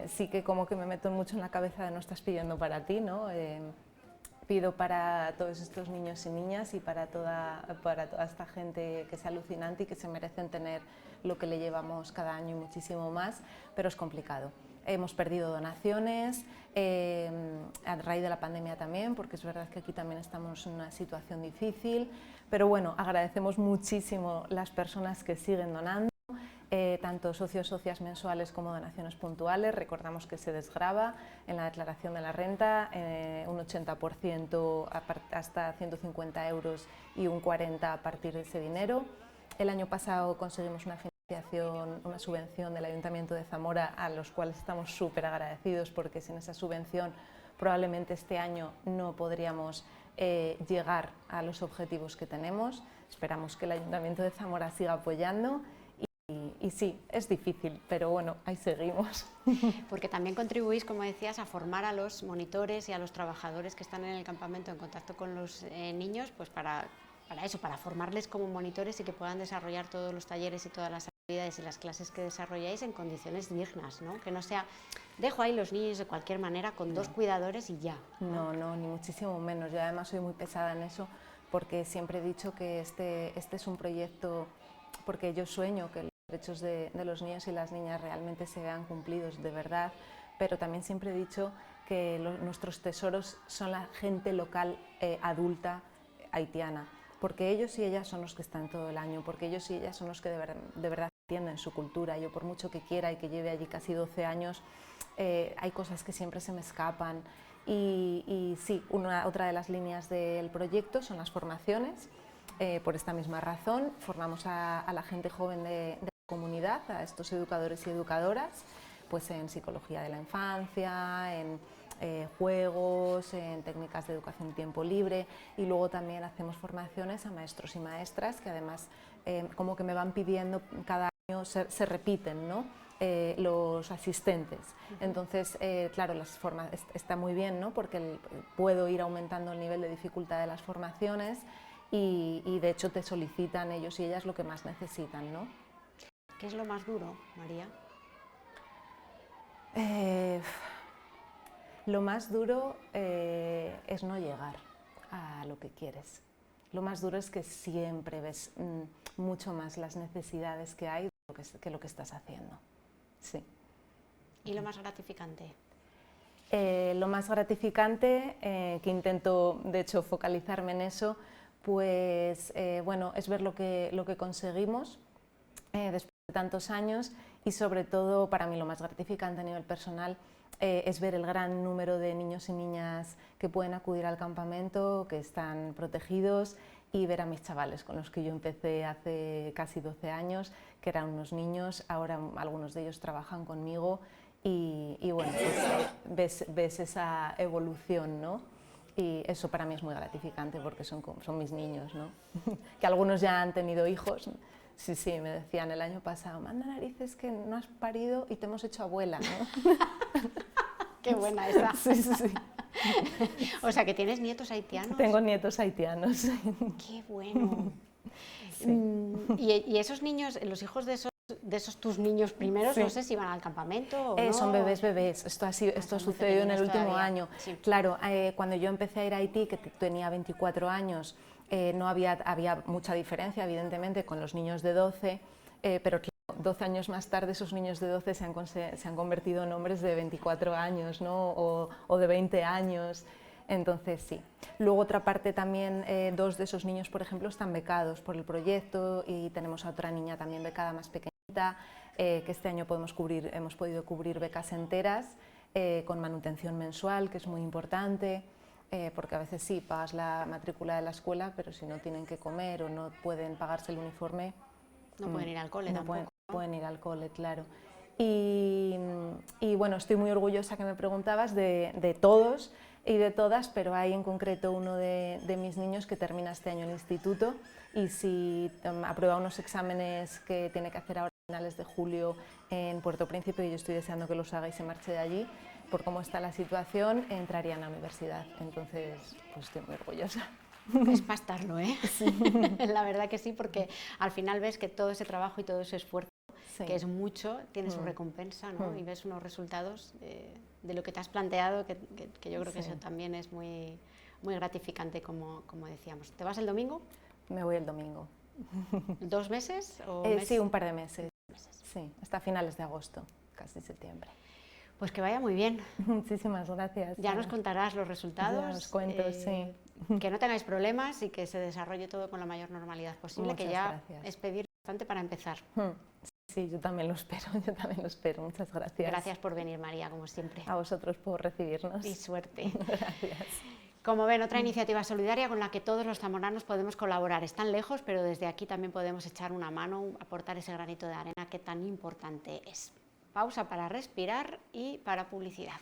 Sí que como que me meto mucho en la cabeza de no estás pidiendo para ti, ¿no? Pido para todos estos niños y niñas y para toda esta gente que es alucinante y que se merecen tener lo que le llevamos cada año y muchísimo más, pero es complicado. Hemos perdido donaciones, a raíz de la pandemia también, porque es verdad que aquí también estamos en una situación difícil, pero bueno, agradecemos muchísimo las personas que siguen donando. Tanto socios, socias mensuales como donaciones puntuales. Recordamos que se desgrava en la declaración de la renta un 80% hasta 150 euros y un 40% a partir de ese dinero. El año pasado conseguimos una financiación, una subvención del Ayuntamiento de Zamora, a los cuales estamos súper agradecidos porque sin esa subvención probablemente este año no podríamos llegar a los objetivos que tenemos. Esperamos que el Ayuntamiento de Zamora siga apoyando. Y sí, es difícil, pero bueno, ahí seguimos. Porque también contribuís, como decías, a formar a los monitores y a los trabajadores que están en el campamento en contacto con los niños, pues para eso, para formarles como monitores y que puedan desarrollar todos los talleres y todas las actividades y las clases que desarrolláis en condiciones dignas, ¿no? Que no sea, dejo ahí los niños de cualquier manera con 2 cuidadores y ya. No, ni muchísimo menos. Yo además soy muy pesada en eso porque siempre he dicho que este es un proyecto, porque yo sueño que los derechos de los niños y las niñas realmente se vean cumplidos de verdad, pero también siempre he dicho que nuestros tesoros son la gente local adulta haitiana, porque ellos y ellas son los que están todo el año, porque ellos y ellas son los que de verdad entienden su cultura. Yo por mucho que quiera y que lleve allí casi 12 años, hay cosas que siempre se me escapan. Y sí, otra de las líneas del proyecto son las formaciones. Por esta misma razón, formamos a la gente joven de la comunidad, a estos educadores y educadoras, pues en psicología de la infancia, en juegos, en técnicas de educación en tiempo libre, y luego también hacemos formaciones a maestros y maestras que además como que me van pidiendo cada año, se repiten, ¿no? Los asistentes. Entonces, claro, está muy bien, ¿no? Porque puedo ir aumentando el nivel de dificultad de las formaciones y de hecho te solicitan ellos y ellas lo que más necesitan, ¿no? ¿Qué es lo más duro, María? Lo más duro es no llegar a lo que quieres. Lo más duro es que siempre ves mucho más las necesidades que hay que lo que estás haciendo. Sí. ¿Y lo más gratificante? Lo más gratificante, que intento de hecho focalizarme en eso, pues bueno, es ver lo que conseguimos después de tantos años, y sobre todo para mí lo más gratificante a nivel personal es ver el gran número de niños y niñas que pueden acudir al campamento, que están protegidos, y ver a mis chavales con los que yo empecé hace casi 12 años, que eran unos niños, ahora algunos de ellos trabajan conmigo, y bueno, pues, ves esa evolución, ¿no? Y eso para mí es muy gratificante porque son mis niños, ¿no? Que algunos ya han tenido hijos. Sí, me decían el año pasado, manda narices que no has parido y te hemos hecho abuela, ¿no? Qué buena esa. Sí. O sea, que tienes nietos haitianos. Tengo nietos haitianos. Qué bueno. Sí. ¿Y esos niños, los hijos de esos tus niños primeros, sí, no sé si van al campamento o no? Son bebés. Esto ha sucedido en el último año. Sí. Claro, cuando yo empecé a ir a Haití, que tenía 24 años, no había mucha diferencia, evidentemente, con los niños de 12, pero claro, 12 años más tarde esos niños de 12 se han convertido en hombres de 24 años, ¿no? o de 20 años. Entonces sí. Luego otra parte también, 2 de esos niños, por ejemplo, están becados por el proyecto, y tenemos a otra niña también becada más pequeñita, que este año hemos podido cubrir becas enteras con manutención mensual, que es muy importante, porque a veces sí, pagas la matrícula de la escuela, pero si no tienen que comer o no pueden pagarse el uniforme... No pueden ir al cole tampoco. Pueden ir al cole, claro. Y bueno, estoy muy orgullosa, que me preguntabas, de todos y de todas, pero hay en concreto uno de mis niños que termina este año el instituto, y si aprueba unos exámenes que tiene que hacer ahora a finales de julio en Puerto Príncipe, y yo estoy deseando que los haga y se marche de allí, por cómo está la situación, entraría en la universidad. Entonces, pues estoy muy orgullosa. Es para estarlo, ¿eh? Sí. La verdad que sí, porque al final ves que todo ese trabajo y todo ese esfuerzo, sí, que es mucho, tiene su recompensa, ¿no? Y ves unos resultados de lo que te has planteado, que yo creo que eso también es muy gratificante, como decíamos. ¿Te vas el domingo? Me voy el domingo. 2 meses? O sí, un par de meses. Sí, hasta finales de agosto, casi septiembre. Pues que vaya muy bien. Muchísimas gracias. Ya nos contarás los resultados. Ya os cuento, sí. Que no tengáis problemas y que se desarrolle todo con la mayor normalidad posible. Muchas que ya gracias. Es pedir bastante para empezar. Sí, yo también lo espero, Muchas gracias. Gracias por venir, María, como siempre. A vosotros por recibirnos. Y suerte. Gracias. Como ven, otra iniciativa solidaria con la que todos los zamoranos podemos colaborar. Están lejos, pero desde aquí también podemos echar una mano, aportar ese granito de arena que tan importante es. Pausa para respirar y para publicidad.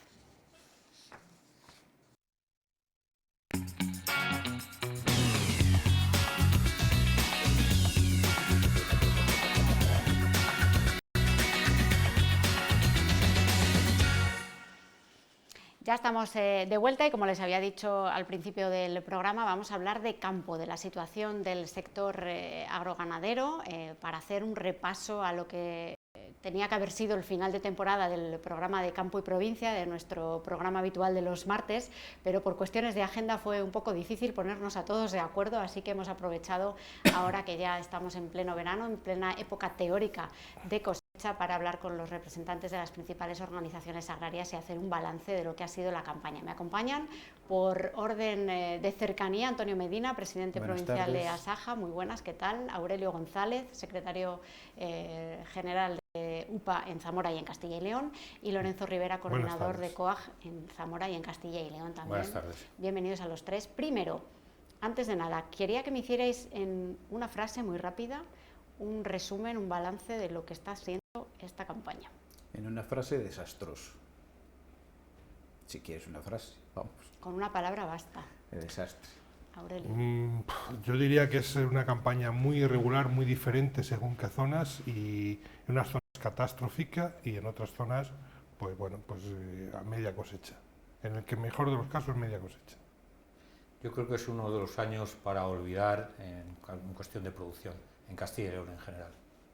Ya estamos de vuelta y, como les había dicho al principio del programa, vamos a hablar de campo, de la situación del sector agroganadero, para hacer un repaso a lo que tenía que haber sido el final de temporada del programa de Campo y Provincia, de nuestro programa habitual de los martes, pero por cuestiones de agenda fue un poco difícil ponernos a todos de acuerdo, así que hemos aprovechado, ahora que ya estamos en pleno verano, en plena época teórica de cosecha, para hablar con los representantes de las principales organizaciones agrarias y hacer un balance de lo que ha sido la campaña. Me acompañan, por orden de cercanía, Antonio Medina, presidente provincial de Asaja. Muy buenas, ¿qué tal? Aurelio González, secretario general de UPA en Zamora y en Castilla y León, y Lorenzo Rivera, coordinador de COAG en Zamora y en Castilla y León también. Buenas tardes. Bienvenidos a los tres. Primero, antes de nada, quería que me hicierais en una frase muy rápida un resumen, un balance de lo que está siendo esta campaña. En una frase, desastroso. Si quieres una frase, vamos. Con una palabra basta. El desastre. Aurelio. Yo diría que es una campaña muy irregular, muy diferente según qué zonas, y en unas zonas catastrófica y en otras zonas, pues bueno, pues a media cosecha. En el que mejor de los casos, media cosecha. Yo creo que es uno de los años para olvidar en cuestión de producción, en Castilla y León en general.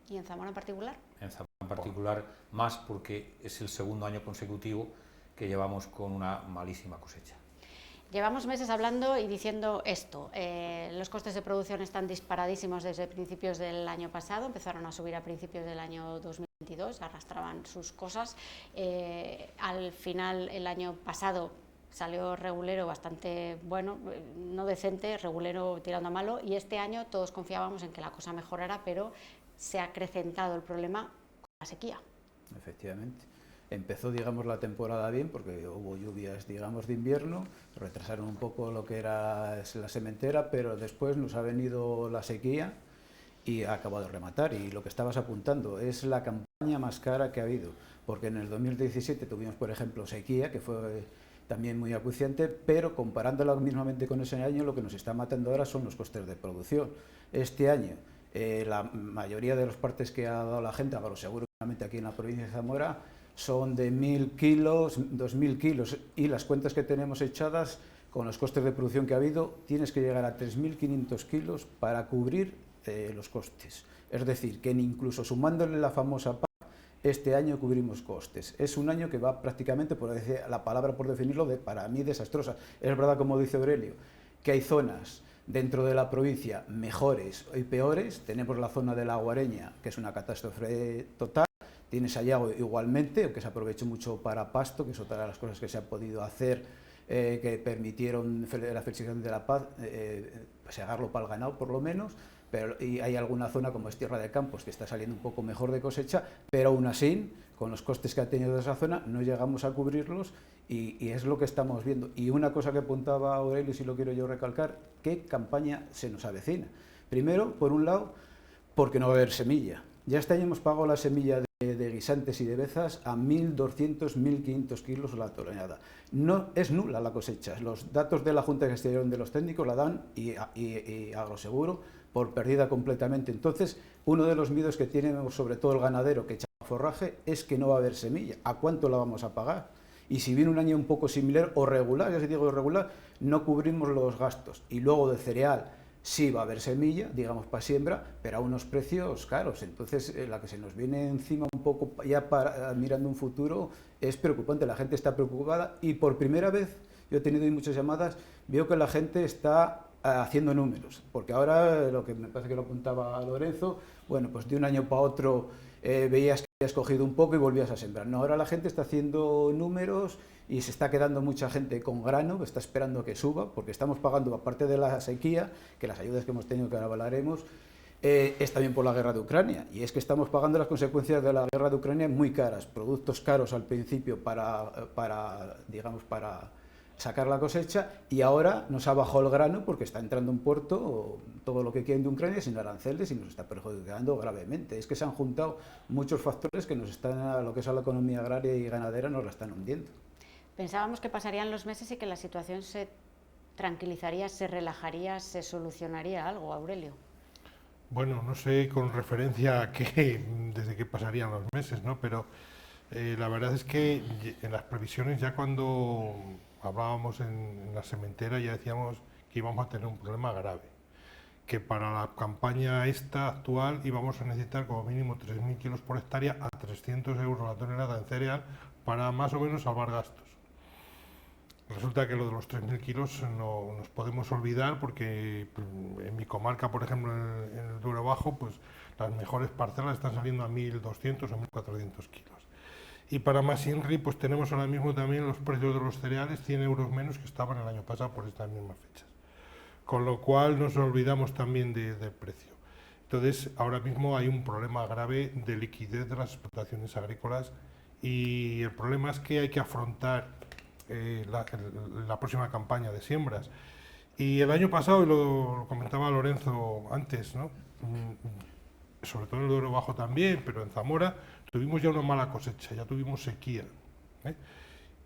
¿Y en Zamora en particular? En Zamora en particular más porque es el segundo año consecutivo que llevamos con una malísima cosecha. Llevamos meses hablando y diciendo esto, los costes de producción están disparadísimos desde principios del año pasado, empezaron a subir a principios del año 2022, arrastraban sus cosas, al final el año pasado salió regulero bastante bueno, no decente, regulero tirando a malo, y este año todos confiábamos en que la cosa mejorara, pero se ha acrecentado el problema con la sequía. Efectivamente. Empezó, digamos, la temporada bien porque hubo lluvias, digamos, de invierno, retrasaron un poco lo que era la sementera, pero después nos ha venido la sequía y ha acabado de rematar. Y lo que estabas apuntando es la campaña más cara que ha habido, porque en el 2017 tuvimos, por ejemplo, sequía, que fue también muy acuciante, pero comparándola mismamente con ese año, lo que nos está matando ahora son los costes de producción. Este año, la mayoría de los partes que ha dado la gente, Agroseguro, aquí en la provincia de Zamora, son de 1.000 kilos, 2.000 kilos, y las cuentas que tenemos echadas, con los costes de producción que ha habido, tienes que llegar a 3.500 kilos para cubrir los costes. Es decir, que incluso sumándole la famosa PAC, este año cubrimos costes. Es un año que va prácticamente, por decir la palabra por definirlo, para mí desastrosa. Es verdad, como dice Aurelio, que hay zonas dentro de la provincia mejores y peores. Tenemos la zona de la Guareña, que es una catástrofe total. Tienes Sayago igualmente, que se aprovechó mucho para pasto, que es otra de las cosas que se ha podido hacer, que permitieron la felicitación de la paz, segarlo para el ganado por lo menos, pero y hay alguna zona como es Tierra de Campos que está saliendo un poco mejor de cosecha, pero aún así, con los costes que ha tenido esa zona, no llegamos a cubrirlos y es lo que estamos viendo. Y una cosa que apuntaba Aurelio, si lo quiero yo recalcar, ¿qué campaña se nos avecina? Primero, por un lado, porque no va a haber semilla. Ya este año hemos pagado la semilla de guisantes y de bezas a 1.200, 1.500 kilos la tonelada. No es nula la cosecha. Los datos de la Junta de Gestión de los técnicos la dan y Agroseguro por perdida completamente. Entonces, uno de los miedos que tiene sobre todo el ganadero que echa forraje es que no va a haber semilla. ¿A cuánto la vamos a pagar? Y si viene un año un poco similar o regular, ya se digo irregular, no cubrimos los gastos. Y luego de cereal, sí va a haber semilla, digamos, para siembra, pero a unos precios caros. Entonces, la que se nos viene encima un poco ya mirando un futuro es preocupante. La gente está preocupada y por primera vez, yo he tenido muchas llamadas, veo que la gente está haciendo números, porque ahora, lo que me parece que lo apuntaba Lorenzo, bueno, pues de un año para otro veías que habías cogido un poco y volvías a sembrar. No, ahora la gente está haciendo números y se está quedando mucha gente con grano, está esperando que suba, porque estamos pagando, aparte de la sequía, que las ayudas que hemos tenido, que ahora hablaremos, es también por la guerra de Ucrania, y es que estamos pagando las consecuencias de la guerra de Ucrania muy caras, productos caros al principio para sacar la cosecha, y ahora nos ha bajado el grano porque está entrando un puerto, todo lo que quieren de Ucrania sin aranceles, y nos está perjudicando gravemente. Es que se han juntado muchos factores que nos están, lo que es a la economía agraria y ganadera, nos la están hundiendo. Pensábamos que pasarían los meses y que la situación se tranquilizaría, se relajaría, se solucionaría algo, Aurelio. Bueno, no sé con referencia a qué, desde qué pasarían los meses, ¿no? Pero la verdad es que en las previsiones, ya cuando hablábamos en la sementera, ya decíamos que íbamos a tener un problema grave, que para la campaña esta actual íbamos a necesitar como mínimo 3.000 kilos por hectárea a 300 euros la tonelada en cereal para más o menos salvar gastos. Resulta que lo de los 3.000 kilos no nos podemos olvidar, porque en mi comarca, por ejemplo, en el Duero Bajo, pues las mejores parcelas están saliendo a 1.200 o 1.400 kilos. Y para Masinri, pues tenemos ahora mismo también los precios de los cereales 100 euros menos que estaban el año pasado por estas mismas fechas. Con lo cual nos olvidamos también del precio. Entonces, ahora mismo hay un problema grave de liquidez de las explotaciones agrícolas, y el problema es que hay que afrontar la próxima campaña de siembras. Y el año pasado, y lo comentaba Lorenzo antes, ¿no? Sobre todo en el Duero Bajo también, pero en Zamora tuvimos ya una mala cosecha, ya tuvimos sequía, ¿eh?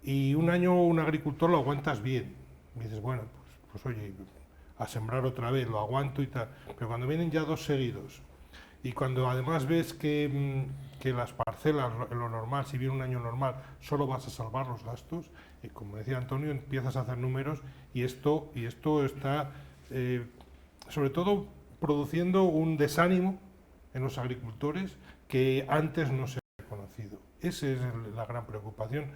Y un año un agricultor lo aguantas bien, y dices, bueno, pues oye, a sembrar otra vez, lo aguanto y tal, pero cuando vienen ya dos seguidos, y cuando además ves que las parcelas, lo normal, si viene un año normal, solo vas a salvar los gastos, y como decía Antonio, empiezas a hacer números, y esto está sobre todo produciendo un desánimo en los agricultores que antes no se Esa es la gran preocupación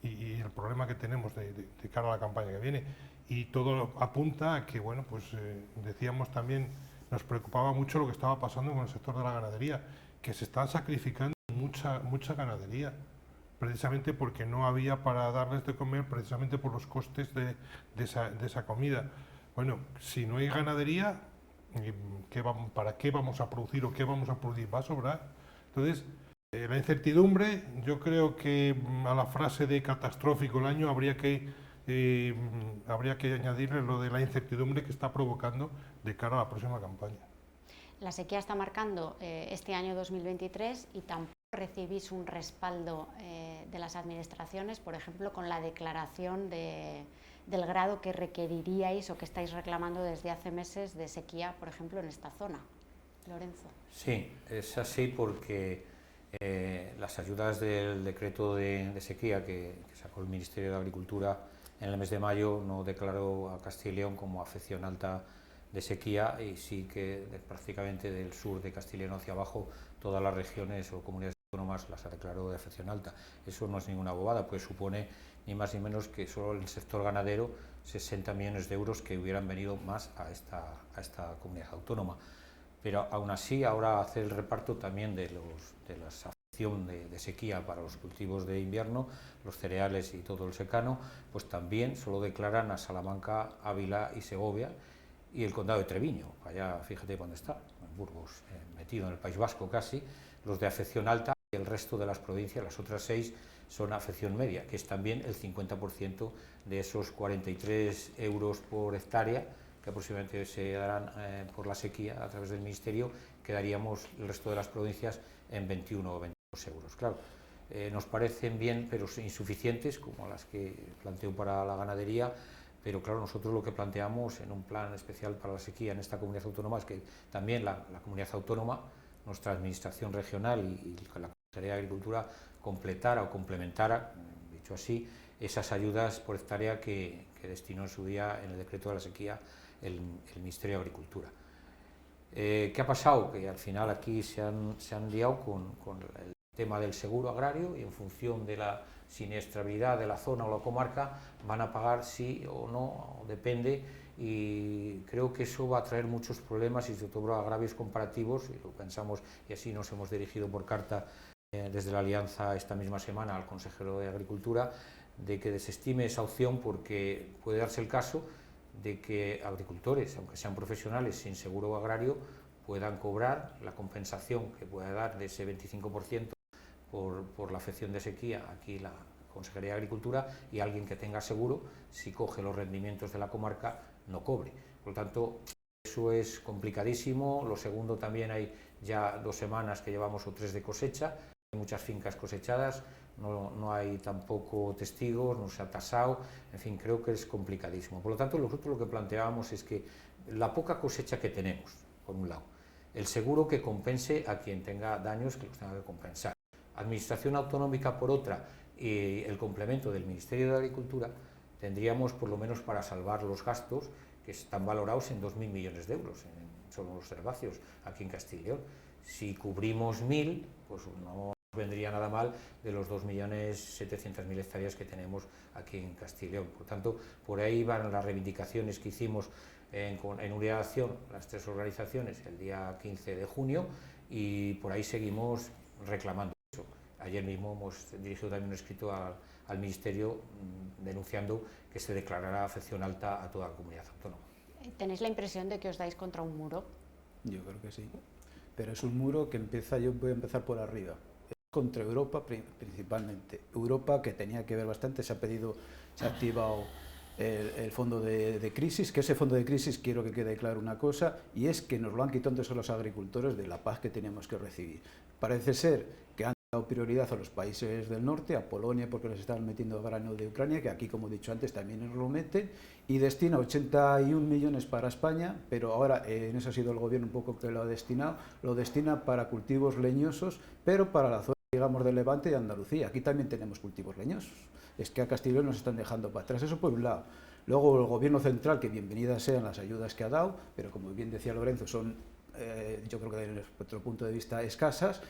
y el problema que tenemos de cara a la campaña que viene. Y todo apunta a que, bueno, pues decíamos también, nos preocupaba mucho lo que estaba pasando con el sector de la ganadería, que se están sacrificando mucha ganadería, precisamente porque no había para darles de comer, precisamente por los costes de esa comida. Bueno, si no hay ganadería, ¿para qué vamos a producir o qué vamos a producir? Va a sobrar. Entonces, la incertidumbre, yo creo que a la frase de catastrófico el año habría que añadirle lo de la incertidumbre que está provocando de cara a la próxima campaña. La sequía está marcando este año 2023 y tampoco recibís un respaldo de las administraciones, por ejemplo, con la declaración del grado que requeriríais o que estáis reclamando desde hace meses de sequía, por ejemplo, en esta zona. Lorenzo. Sí, es así porque las ayudas del decreto de sequía que sacó el Ministerio de Agricultura en el mes de mayo no declaró a Castilla y León como afección alta de sequía, y sí que prácticamente del sur de Castilla y León hacia abajo todas las regiones o comunidades autónomas las ha declarado de afección alta. Eso no es ninguna bobada, pues supone ni más ni menos que solo el sector ganadero 60 millones de euros que hubieran venido más a esta comunidad autónoma. Pero aún así, ahora hacer el reparto también de la afección de sequía para los cultivos de invierno, los cereales y todo el secano, pues también solo declaran a Salamanca, Ávila y Segovia, y el condado de Treviño, allá fíjate dónde está, en Burgos, metido en el País Vasco casi, los de afección alta, y el resto de las provincias, las otras 6, son afección media, que es también el 50% de esos 43 euros por hectárea, que aproximadamente se darán por la sequía a través del Ministerio, quedaríamos el resto de las provincias en 21 o 22 euros. Claro, nos parecen bien, pero insuficientes, como las que planteo para la ganadería. Pero claro, nosotros lo que planteamos en un plan especial para la sequía en esta comunidad autónoma es que también la comunidad autónoma, nuestra administración regional y la Consejería de Agricultura completara o complementara, dicho así, esas ayudas por hectárea que destinó en su día en el decreto de la sequía el Ministerio de Agricultura. ¿Qué ha pasado? Que al final aquí se han liado con el tema del seguro agrario, y en función de la siniestrabilidad de la zona o la comarca van a pagar sí o no, depende, y creo que eso va a traer muchos problemas y sobre todo agravios comparativos, y lo pensamos, y así nos hemos dirigido por carta desde la Alianza esta misma semana al consejero de Agricultura, de que desestime esa opción, porque puede darse el caso de que agricultores, aunque sean profesionales sin seguro agrario, puedan cobrar la compensación que pueda dar de ese 25% por la afección de sequía, aquí la Consejería de Agricultura, y alguien que tenga seguro, si coge los rendimientos de la comarca, no cobre. Por lo tanto, eso es complicadísimo. Lo segundo, también hay ya 2 semanas que llevamos o 3 de cosecha, hay muchas fincas cosechadas, no hay tampoco testigos, no se ha tasado, en fin, creo que es complicadísimo. Por lo tanto, nosotros lo que planteábamos es que la poca cosecha que tenemos, por un lado, el seguro que compense a quien tenga daños, que los tenga que compensar. Administración autonómica por otra, y el complemento del Ministerio de Agricultura, tendríamos por lo menos para salvar los gastos que están valorados en 2.000 millones de euros en solo los herbáceos aquí en Castilla y León. Si cubrimos 1.000, pues no vendría nada mal de los 2.700.000 hectáreas que tenemos aquí en Castilla y León. Por tanto, por ahí van las reivindicaciones que hicimos en Unidad de Acción, las 3 organizaciones, el día 15 de junio, y por ahí seguimos reclamando eso. Ayer mismo hemos dirigido también un escrito al Ministerio denunciando que se declarará afección alta a toda la comunidad autónoma. ¿Tenéis la impresión de que os dais contra un muro? Yo creo que sí, pero es un muro que yo voy a empezar por arriba. Es contra Europa principalmente. Europa, que tenía que ver bastante, se ha activado el fondo de crisis, que ese fondo de crisis, quiero que quede claro una cosa, y es que nos lo han quitado entonces a los agricultores de la paz que teníamos que recibir. Parece ser que han dado prioridad a los países del norte, a Polonia, porque les están metiendo grano de Ucrania, que aquí, como he dicho antes, también nos lo meten, y destina 81 millones para España, pero ahora en eso ha sido el gobierno un poco que lo destina para cultivos leñosos, pero para la zona, digamos, de Levante y Andalucía. Aquí también tenemos cultivos leñosos. Es que a Castilla y León nos están dejando para atrás, eso por un lado. Luego el gobierno central, que bienvenidas sean las ayudas que ha dado, pero como bien decía Lorenzo, son, yo creo que desde nuestro punto de vista, escasas,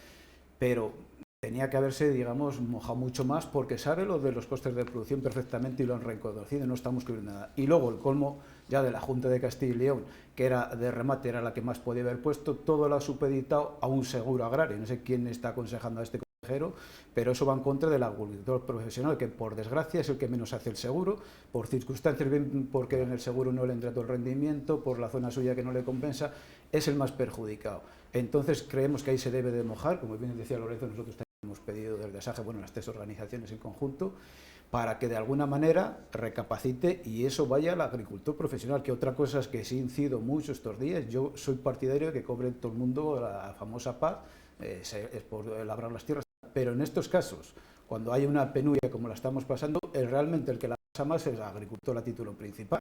pero tenía que haberse, digamos, mojado mucho más porque sabe lo de los costes de producción perfectamente y lo han reconocido, no estamos cubriendo nada. Y luego el colmo ya de la Junta de Castilla y León, que era de remate, era la que más podía haber puesto, todo lo ha supeditado a un seguro agrario. No sé quién está aconsejando a este consejero, pero eso va en contra del agricultor profesional, que por desgracia es el que menos hace el seguro, por circunstancias, bien porque en el seguro no le entra todo el rendimiento, por la zona suya que no le compensa, es el más perjudicado. Entonces creemos que ahí se debe de mojar, como bien decía Lorenzo, nosotros también hemos pedido desde SAGE, bueno, las 3 organizaciones en conjunto, para que de alguna manera recapacite y eso vaya al agricultor profesional, que otra cosa es que sí incido mucho estos días, yo soy partidario de que cobre todo el mundo la famosa PAC, es por labrar las tierras, pero en estos casos, cuando hay una penuria como la estamos pasando, realmente el que la pasa más es el agricultor a título principal.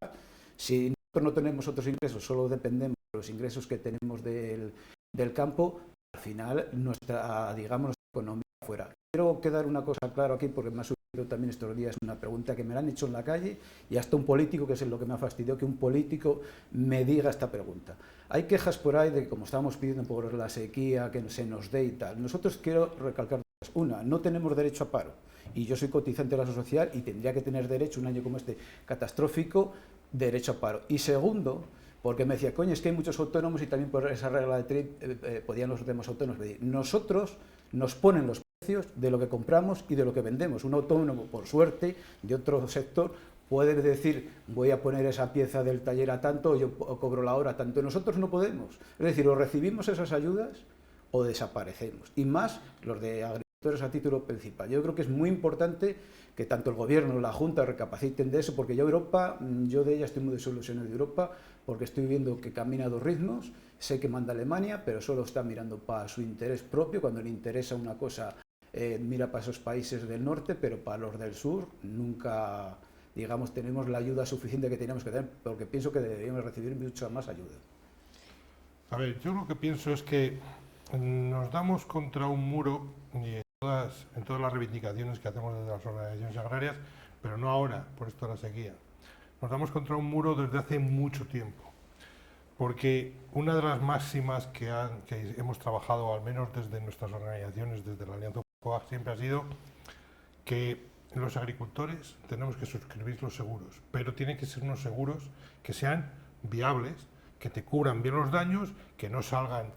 Si nosotros no tenemos otros ingresos, solo dependemos de los ingresos que tenemos del campo, al final nuestra, digamos, nuestra economía fuera. Quiero quedar una cosa clara aquí porque me ha surgido también estos días una pregunta que me la han hecho en la calle y hasta un político, que es lo que me ha fastidiado, que un político me diga esta pregunta. Hay quejas por ahí de que como estamos pidiendo por la sequía, que se nos dé y tal. Nosotros quiero recalcar dos. Una, no tenemos derecho a paro y yo soy cotizante de la Seguridad Social y tendría que tener derecho, un año como este catastrófico, derecho a paro. Y segundo, porque me decía, coño, es que hay muchos autónomos y también por esa regla de trade podían los demás autónomos pedir. Nosotros nos ponen los precios de lo que compramos y de lo que vendemos. Un autónomo, por suerte, de otro sector, puede decir, voy a poner esa pieza del taller a tanto, yo cobro la hora a tanto. Nosotros no podemos. Es decir, o recibimos esas ayudas o desaparecemos. Y más los de agricultores a título principal. Yo creo que es muy importante que tanto el Gobierno, la Junta recapaciten de eso, porque yo de ella estoy muy desilusionado de Europa, porque estoy viendo que camina a 2 ritmos, sé que manda Alemania, pero solo está mirando para su interés propio, cuando le interesa una cosa mira para esos países del norte, pero para los del sur nunca, digamos, tenemos la ayuda suficiente que teníamos que tener, porque pienso que deberíamos recibir mucha más ayuda. A ver, yo lo que pienso es que nos damos contra un muro en todas las reivindicaciones que hacemos desde las organizaciones agrarias, pero no ahora, por esto de la sequía. Nos damos contra un muro desde hace mucho tiempo, porque una de las máximas que hemos trabajado, al menos desde nuestras organizaciones, desde la Alianza COAG, siempre ha sido que los agricultores tenemos que suscribir los seguros, pero tienen que ser unos seguros que sean viables, que te cubran bien los daños, que no salgan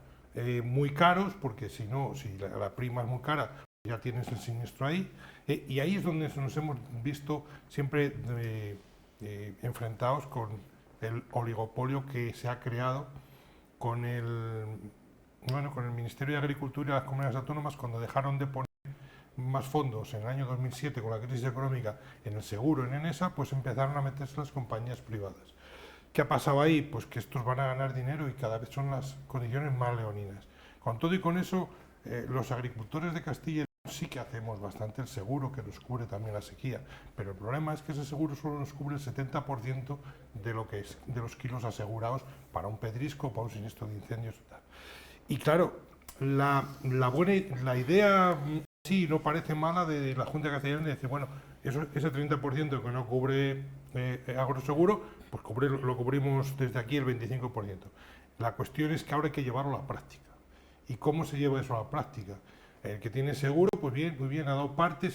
muy caros, porque si no, si la prima es muy cara, ya tienes el siniestro ahí, y ahí es donde nos hemos visto siempre enfrentados con el oligopolio que se ha creado con el Ministerio de Agricultura y las comunidades autónomas, cuando dejaron de poner más fondos en el año 2007 con la crisis económica en el seguro, en ENESA, pues empezaron a meterse las compañías privadas. ¿Qué ha pasado ahí? Pues que estos van a ganar dinero y cada vez son las condiciones más leoninas. Con todo y con eso, los agricultores de Castilla y León sí que hacemos bastante el seguro, que nos cubre también la sequía, pero el problema es que ese seguro solo nos cubre el 70% de los kilos asegurados para un pedrisco, para un siniestro de incendios y tal. Y claro, la idea sí no parece mala de la Junta de Castilla y León de decir, bueno, ese 30% que no cubre agroseguro, pues lo cubrimos desde aquí el 25%. La cuestión es que ahora hay que llevarlo a la práctica. ¿Y cómo se lleva eso a la práctica? El que tiene seguro, pues bien, muy bien, ha dado parte,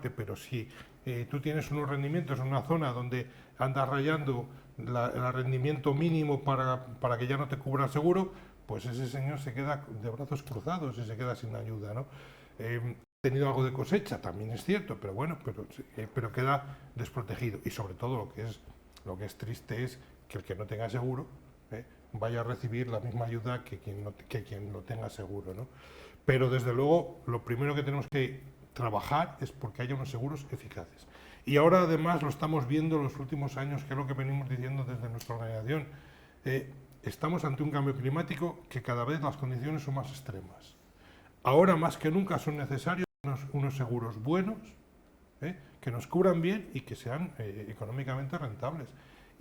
pero si tú tienes unos rendimientos en una zona donde andas rayando el rendimiento mínimo para que ya no te cubra el seguro, pues ese señor se queda de brazos cruzados y se queda sin ayuda, ¿no? Ha tenido algo de cosecha, también es cierto, pero bueno, pero queda desprotegido. Y sobre todo lo que es triste es que el que no tenga seguro vaya a recibir la misma ayuda que quien lo tenga seguro, ¿no? Pero desde luego lo primero que tenemos que trabajar es porque haya unos seguros eficaces. Y ahora además lo estamos viendo en los últimos años, que es lo que venimos diciendo desde nuestra organización. Estamos ante un cambio climático que cada vez las condiciones son más extremas. Ahora más que nunca son necesarios unos seguros buenos, que nos cubran bien y que sean económicamente rentables.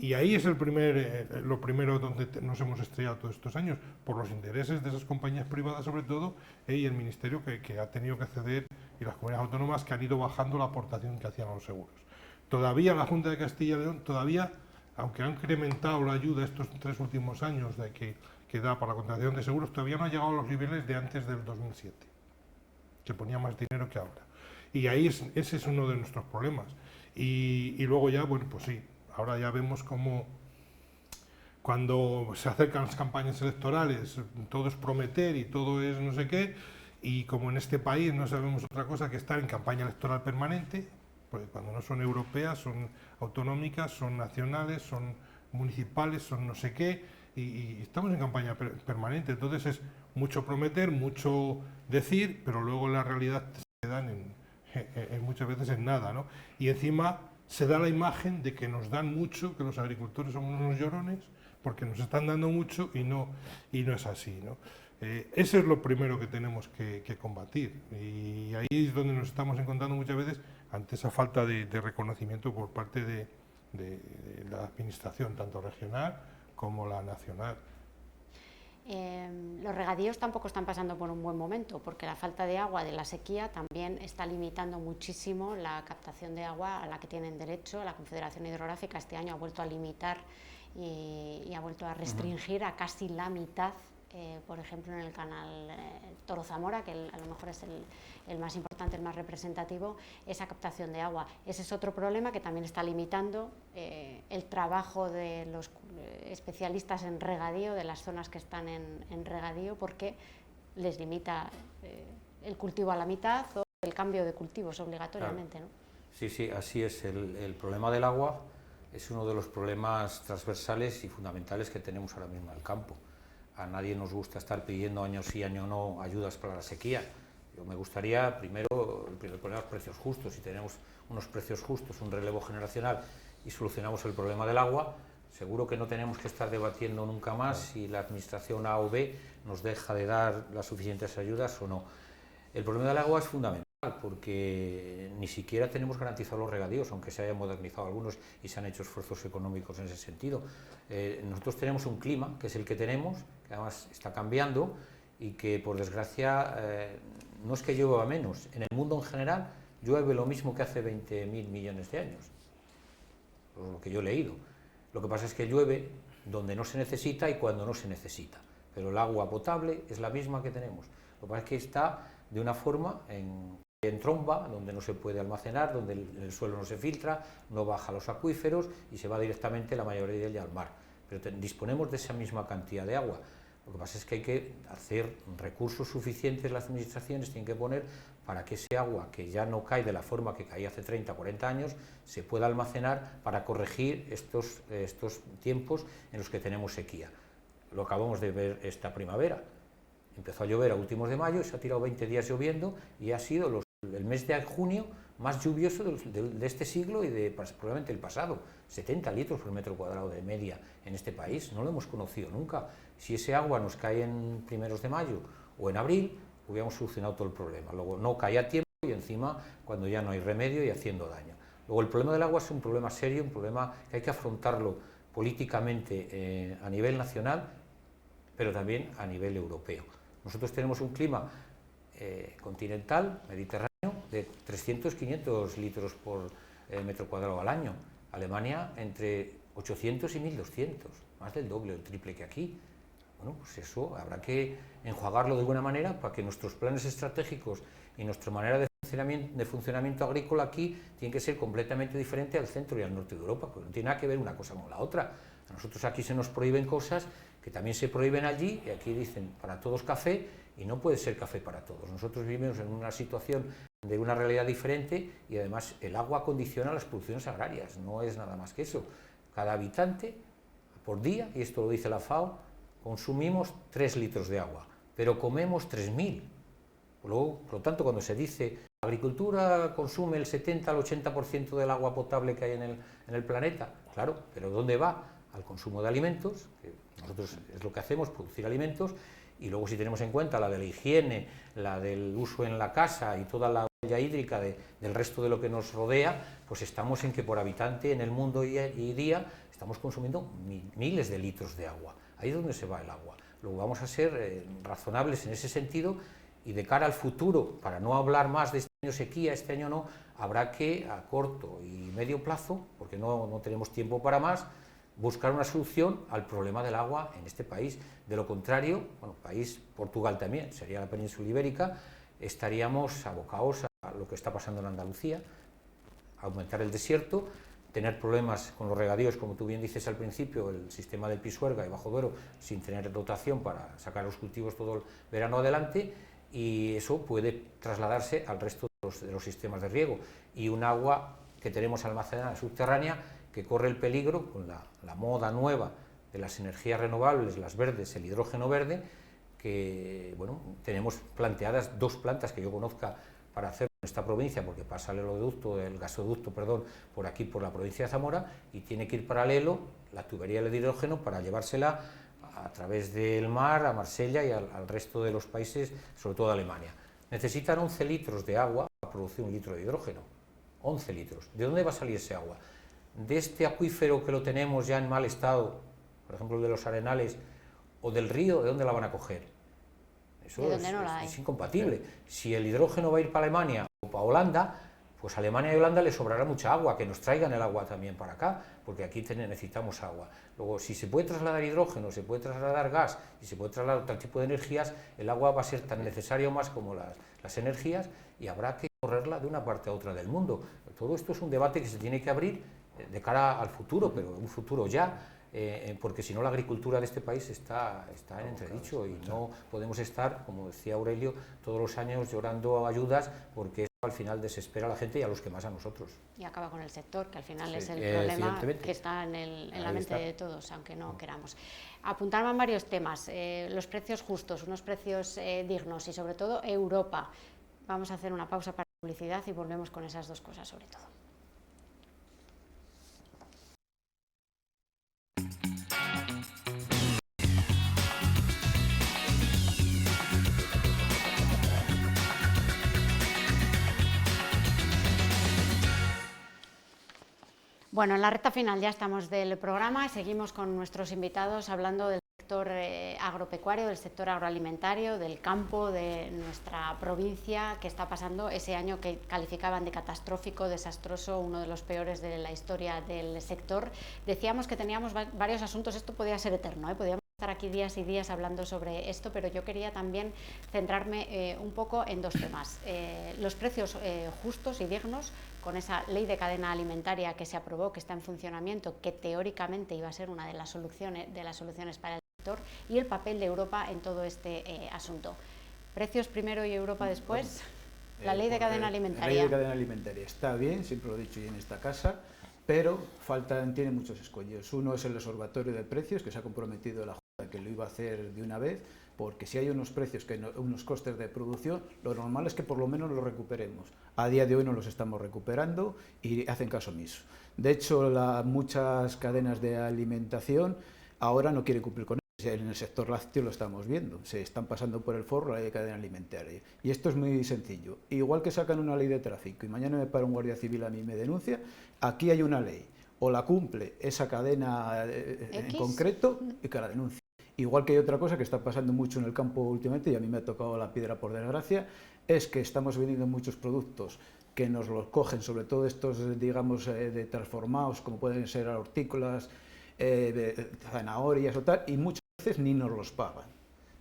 Y ahí es lo primero donde nos hemos estrellado todos estos años, por los intereses de esas compañías privadas sobre todo, y el Ministerio que ha tenido que ceder, y las comunidades autónomas que han ido bajando la aportación que hacían a los seguros. Todavía la Junta de Castilla y León, aunque ha incrementado la ayuda estos 3 últimos años que da para la contratación de seguros, todavía no ha llegado a los niveles de antes del 2007. se ponía más dinero que ahora. Y ahí ese es uno de nuestros problemas. Y luego ya, bueno, pues sí, ahora ya vemos cómo cuando se acercan las campañas electorales todo es prometer y todo es no sé qué, y como en este país no sabemos otra cosa que estar en campaña electoral permanente, porque cuando no son europeas, son autonómicas, son nacionales, son municipales, son no sé qué, y estamos en campaña permanente. Entonces es mucho prometer, mucho decir, pero luego la realidad se dan muchas veces en nada, ¿no? Y encima se da la imagen de que nos dan mucho, que los agricultores somos unos llorones, porque nos están dando mucho y no es así, ¿no? Eso es lo primero que tenemos que combatir, y ahí es donde nos estamos encontrando muchas veces ante esa falta de reconocimiento por parte de la administración, tanto regional como la nacional. Los regadíos tampoco están pasando por un buen momento, porque la falta de agua de la sequía también está limitando muchísimo la captación de agua a la que tienen derecho. La Confederación Hidrográfica este año ha vuelto a limitar y ha vuelto a restringir a casi la mitad, por ejemplo en el canal Toro Zamora, que a lo mejor es el más importante, el más representativo, esa captación de agua. Ese es otro problema que también está limitando el trabajo de los especialistas en regadío, de las zonas que están en regadío, porque les limita el cultivo a la mitad o el cambio de cultivos obligatoriamente, ¿no? Sí, sí, así es. El problema del agua es uno de los problemas transversales y fundamentales que tenemos ahora mismo en el campo. A nadie nos gusta estar pidiendo año sí, año no ayudas para la sequía. Yo me gustaría, primero, el primer problema, los precios justos. Si tenemos unos precios justos, un relevo generacional y solucionamos el problema del agua, seguro que no tenemos que estar debatiendo nunca más si la administración A o B nos deja de dar las suficientes ayudas o no. El problema del agua es fundamental, porque ni siquiera tenemos garantizados los regadíos, aunque se hayan modernizado algunos y se han hecho esfuerzos económicos en ese sentido. Nosotros tenemos un clima, que es el que tenemos, que además está cambiando y que, por desgracia, no es que llueva menos. En el mundo en general llueve lo mismo que hace 20.000 millones de años, por lo que yo he leído. Lo que pasa es que llueve donde no se necesita y cuando no se necesita, pero el agua potable es la misma que tenemos. Lo que pasa es que está de una forma en tromba, donde no se puede almacenar, donde el suelo no se filtra, no baja a los acuíferos y se va directamente la mayoría de ella al mar. Pero disponemos de esa misma cantidad de agua. Lo que pasa es que hay que hacer recursos suficientes, las administraciones tienen que poner para que ese agua, que ya no cae de la forma que caía hace 30 o 40 años, se pueda almacenar para corregir estos tiempos en los que tenemos sequía. Lo acabamos de ver esta primavera. Empezó a llover a últimos de mayo, se ha tirado 20 días lloviendo y ha sido el mes de junio más lluvioso de este siglo y de probablemente el pasado. 70 litros por metro cuadrado de media en este país, no lo hemos conocido nunca. Si ese agua nos cae en primeros de mayo o en abril, hubiéramos solucionado todo el problema. Luego no cae a tiempo y encima cuando ya no hay remedio y haciendo daño. Luego el problema del agua es un problema serio, un problema que hay que afrontarlo políticamente a nivel nacional, pero también a nivel europeo. Nosotros tenemos un clima continental, mediterráneo, de 300-500 litros por metro cuadrado al año. Alemania entre 800 y 1200, más del doble o el triple que aquí. Bueno, pues eso habrá que enjuagarlo de alguna manera para que nuestros planes estratégicos y nuestra manera de funcionamiento agrícola aquí tiene que ser completamente diferente al centro y al norte de Europa, porque no tiene nada que ver una cosa con la otra. A nosotros aquí se nos prohíben cosas que también se prohíben allí, y aquí dicen para todos café, y no puede ser café para todos. Nosotros vivimos en una situación de una realidad diferente y además el agua condiciona las producciones agrarias, no es nada más que eso. Cada habitante por día, y esto lo dice la FAO, consumimos 3 litros de agua, pero comemos 3.000. Por lo tanto, cuando se dice la agricultura consume el 70 al 80% del agua potable que hay en el planeta, claro, pero ¿dónde va? Al consumo de alimentos, que nosotros es lo que hacemos, producir alimentos, y luego si tenemos en cuenta la de la higiene, la del uso en la casa y toda la huella hídrica del resto de lo que nos rodea, pues estamos en que por habitante en el mundo y día estamos consumiendo miles de litros de agua. Ahí es donde se va el agua. Luego vamos a ser razonables en ese sentido, y de cara al futuro, para no hablar más de este año sequía, este año no, habrá que a corto y medio plazo, porque no tenemos tiempo para más, buscar una solución al problema del agua en este país. De lo contrario, bueno, país, Portugal también, sería la península ibérica, estaríamos abocados a lo que está pasando en Andalucía, aumentar el desierto, tener problemas con los regadíos, como tú bien dices al principio, el sistema del Pisuerga y Bajo Duero, sin tener dotación para sacar los cultivos todo el verano adelante, y eso puede trasladarse al resto de los sistemas de riego, y un agua que tenemos almacenada subterránea que corre el peligro con la moda nueva de las energías renovables, las verdes, el hidrógeno verde, que bueno, tenemos planteadas 2 plantas que yo conozca para hacer en esta provincia, porque pasa el gasoducto, por aquí, por la provincia de Zamora, y tiene que ir paralelo la tubería de hidrógeno para llevársela a través del mar a Marsella y al resto de los países, sobre todo a Alemania. Necesitan 11 litros de agua para producir 1 litro de hidrógeno. 11 litros. ¿De dónde va a salir ese agua? ¿De este acuífero que lo tenemos ya en mal estado, por ejemplo el de los Arenales, o del río? ¿De dónde la van a coger? Eso es incompatible. Si el hidrógeno va a ir para Alemania o para Holanda, pues a Alemania y Holanda les sobrará mucha agua, que nos traigan el agua también para acá, porque aquí necesitamos agua. Luego, si se puede trasladar hidrógeno, se puede trasladar gas y se puede trasladar otro tipo de energías, el agua va a ser tan necesaria o más como las energías, y habrá que correrla de una parte a otra del mundo. Todo esto es un debate que se tiene que abrir de cara al futuro, pero un futuro ya, porque si no la agricultura de este país está en entredicho, y no podemos estar, como decía Aurelio, todos los años llorando ayudas, porque eso al final desespera a la gente y a los que más a nosotros. Y acaba con el sector, que al final es el problema que está en la mente de todos, aunque no queramos. Apuntaban varios temas, los precios justos, unos precios dignos y sobre todo Europa. Vamos a hacer una pausa para publicidad y volvemos con esas 2 cosas sobre todo. Bueno, en la recta final ya estamos del programa y seguimos con nuestros invitados hablando del sector agropecuario, del sector agroalimentario, del campo de nuestra provincia, que está pasando ese año que calificaban de catastrófico, desastroso, uno de los peores de la historia del sector. Decíamos que teníamos varios asuntos, esto podía ser eterno, podíamos estar aquí días y días hablando sobre esto, pero yo quería también centrarme un poco en 2 temas. Los precios justos y dignos, con esa ley de cadena alimentaria que se aprobó, que está en funcionamiento, que teóricamente iba a ser una de las soluciones para el sector, y el papel de Europa en todo este asunto. Precios primero y Europa después. La ley de cadena alimentaria. La ley de cadena alimentaria está bien, siempre lo he dicho y en esta casa, pero tiene muchos escollos. Uno es el observatorio de precios, que se ha comprometido la Junta que lo iba a hacer de una vez, porque si hay unos precios, unos costes de producción, lo normal es que por lo menos los recuperemos. A día de hoy no los estamos recuperando y hacen caso omiso. De hecho, muchas cadenas de alimentación ahora no quieren cumplir con eso. En el sector lácteo lo estamos viendo, se están pasando por el forro la ley de cadena alimentaria. Y esto es muy sencillo. Igual que sacan una ley de tráfico y mañana me para un guardia civil a mí y me denuncia, aquí hay una ley. O la cumple esa cadena en concreto y que la denuncia. Igual que hay otra cosa que está pasando mucho en el campo últimamente, y a mí me ha tocado la piedra por desgracia, es que estamos vendiendo muchos productos que nos los cogen, sobre todo estos, digamos, de transformados, como pueden ser hortícolas, zanahorias o tal, y muchas veces ni nos los pagan.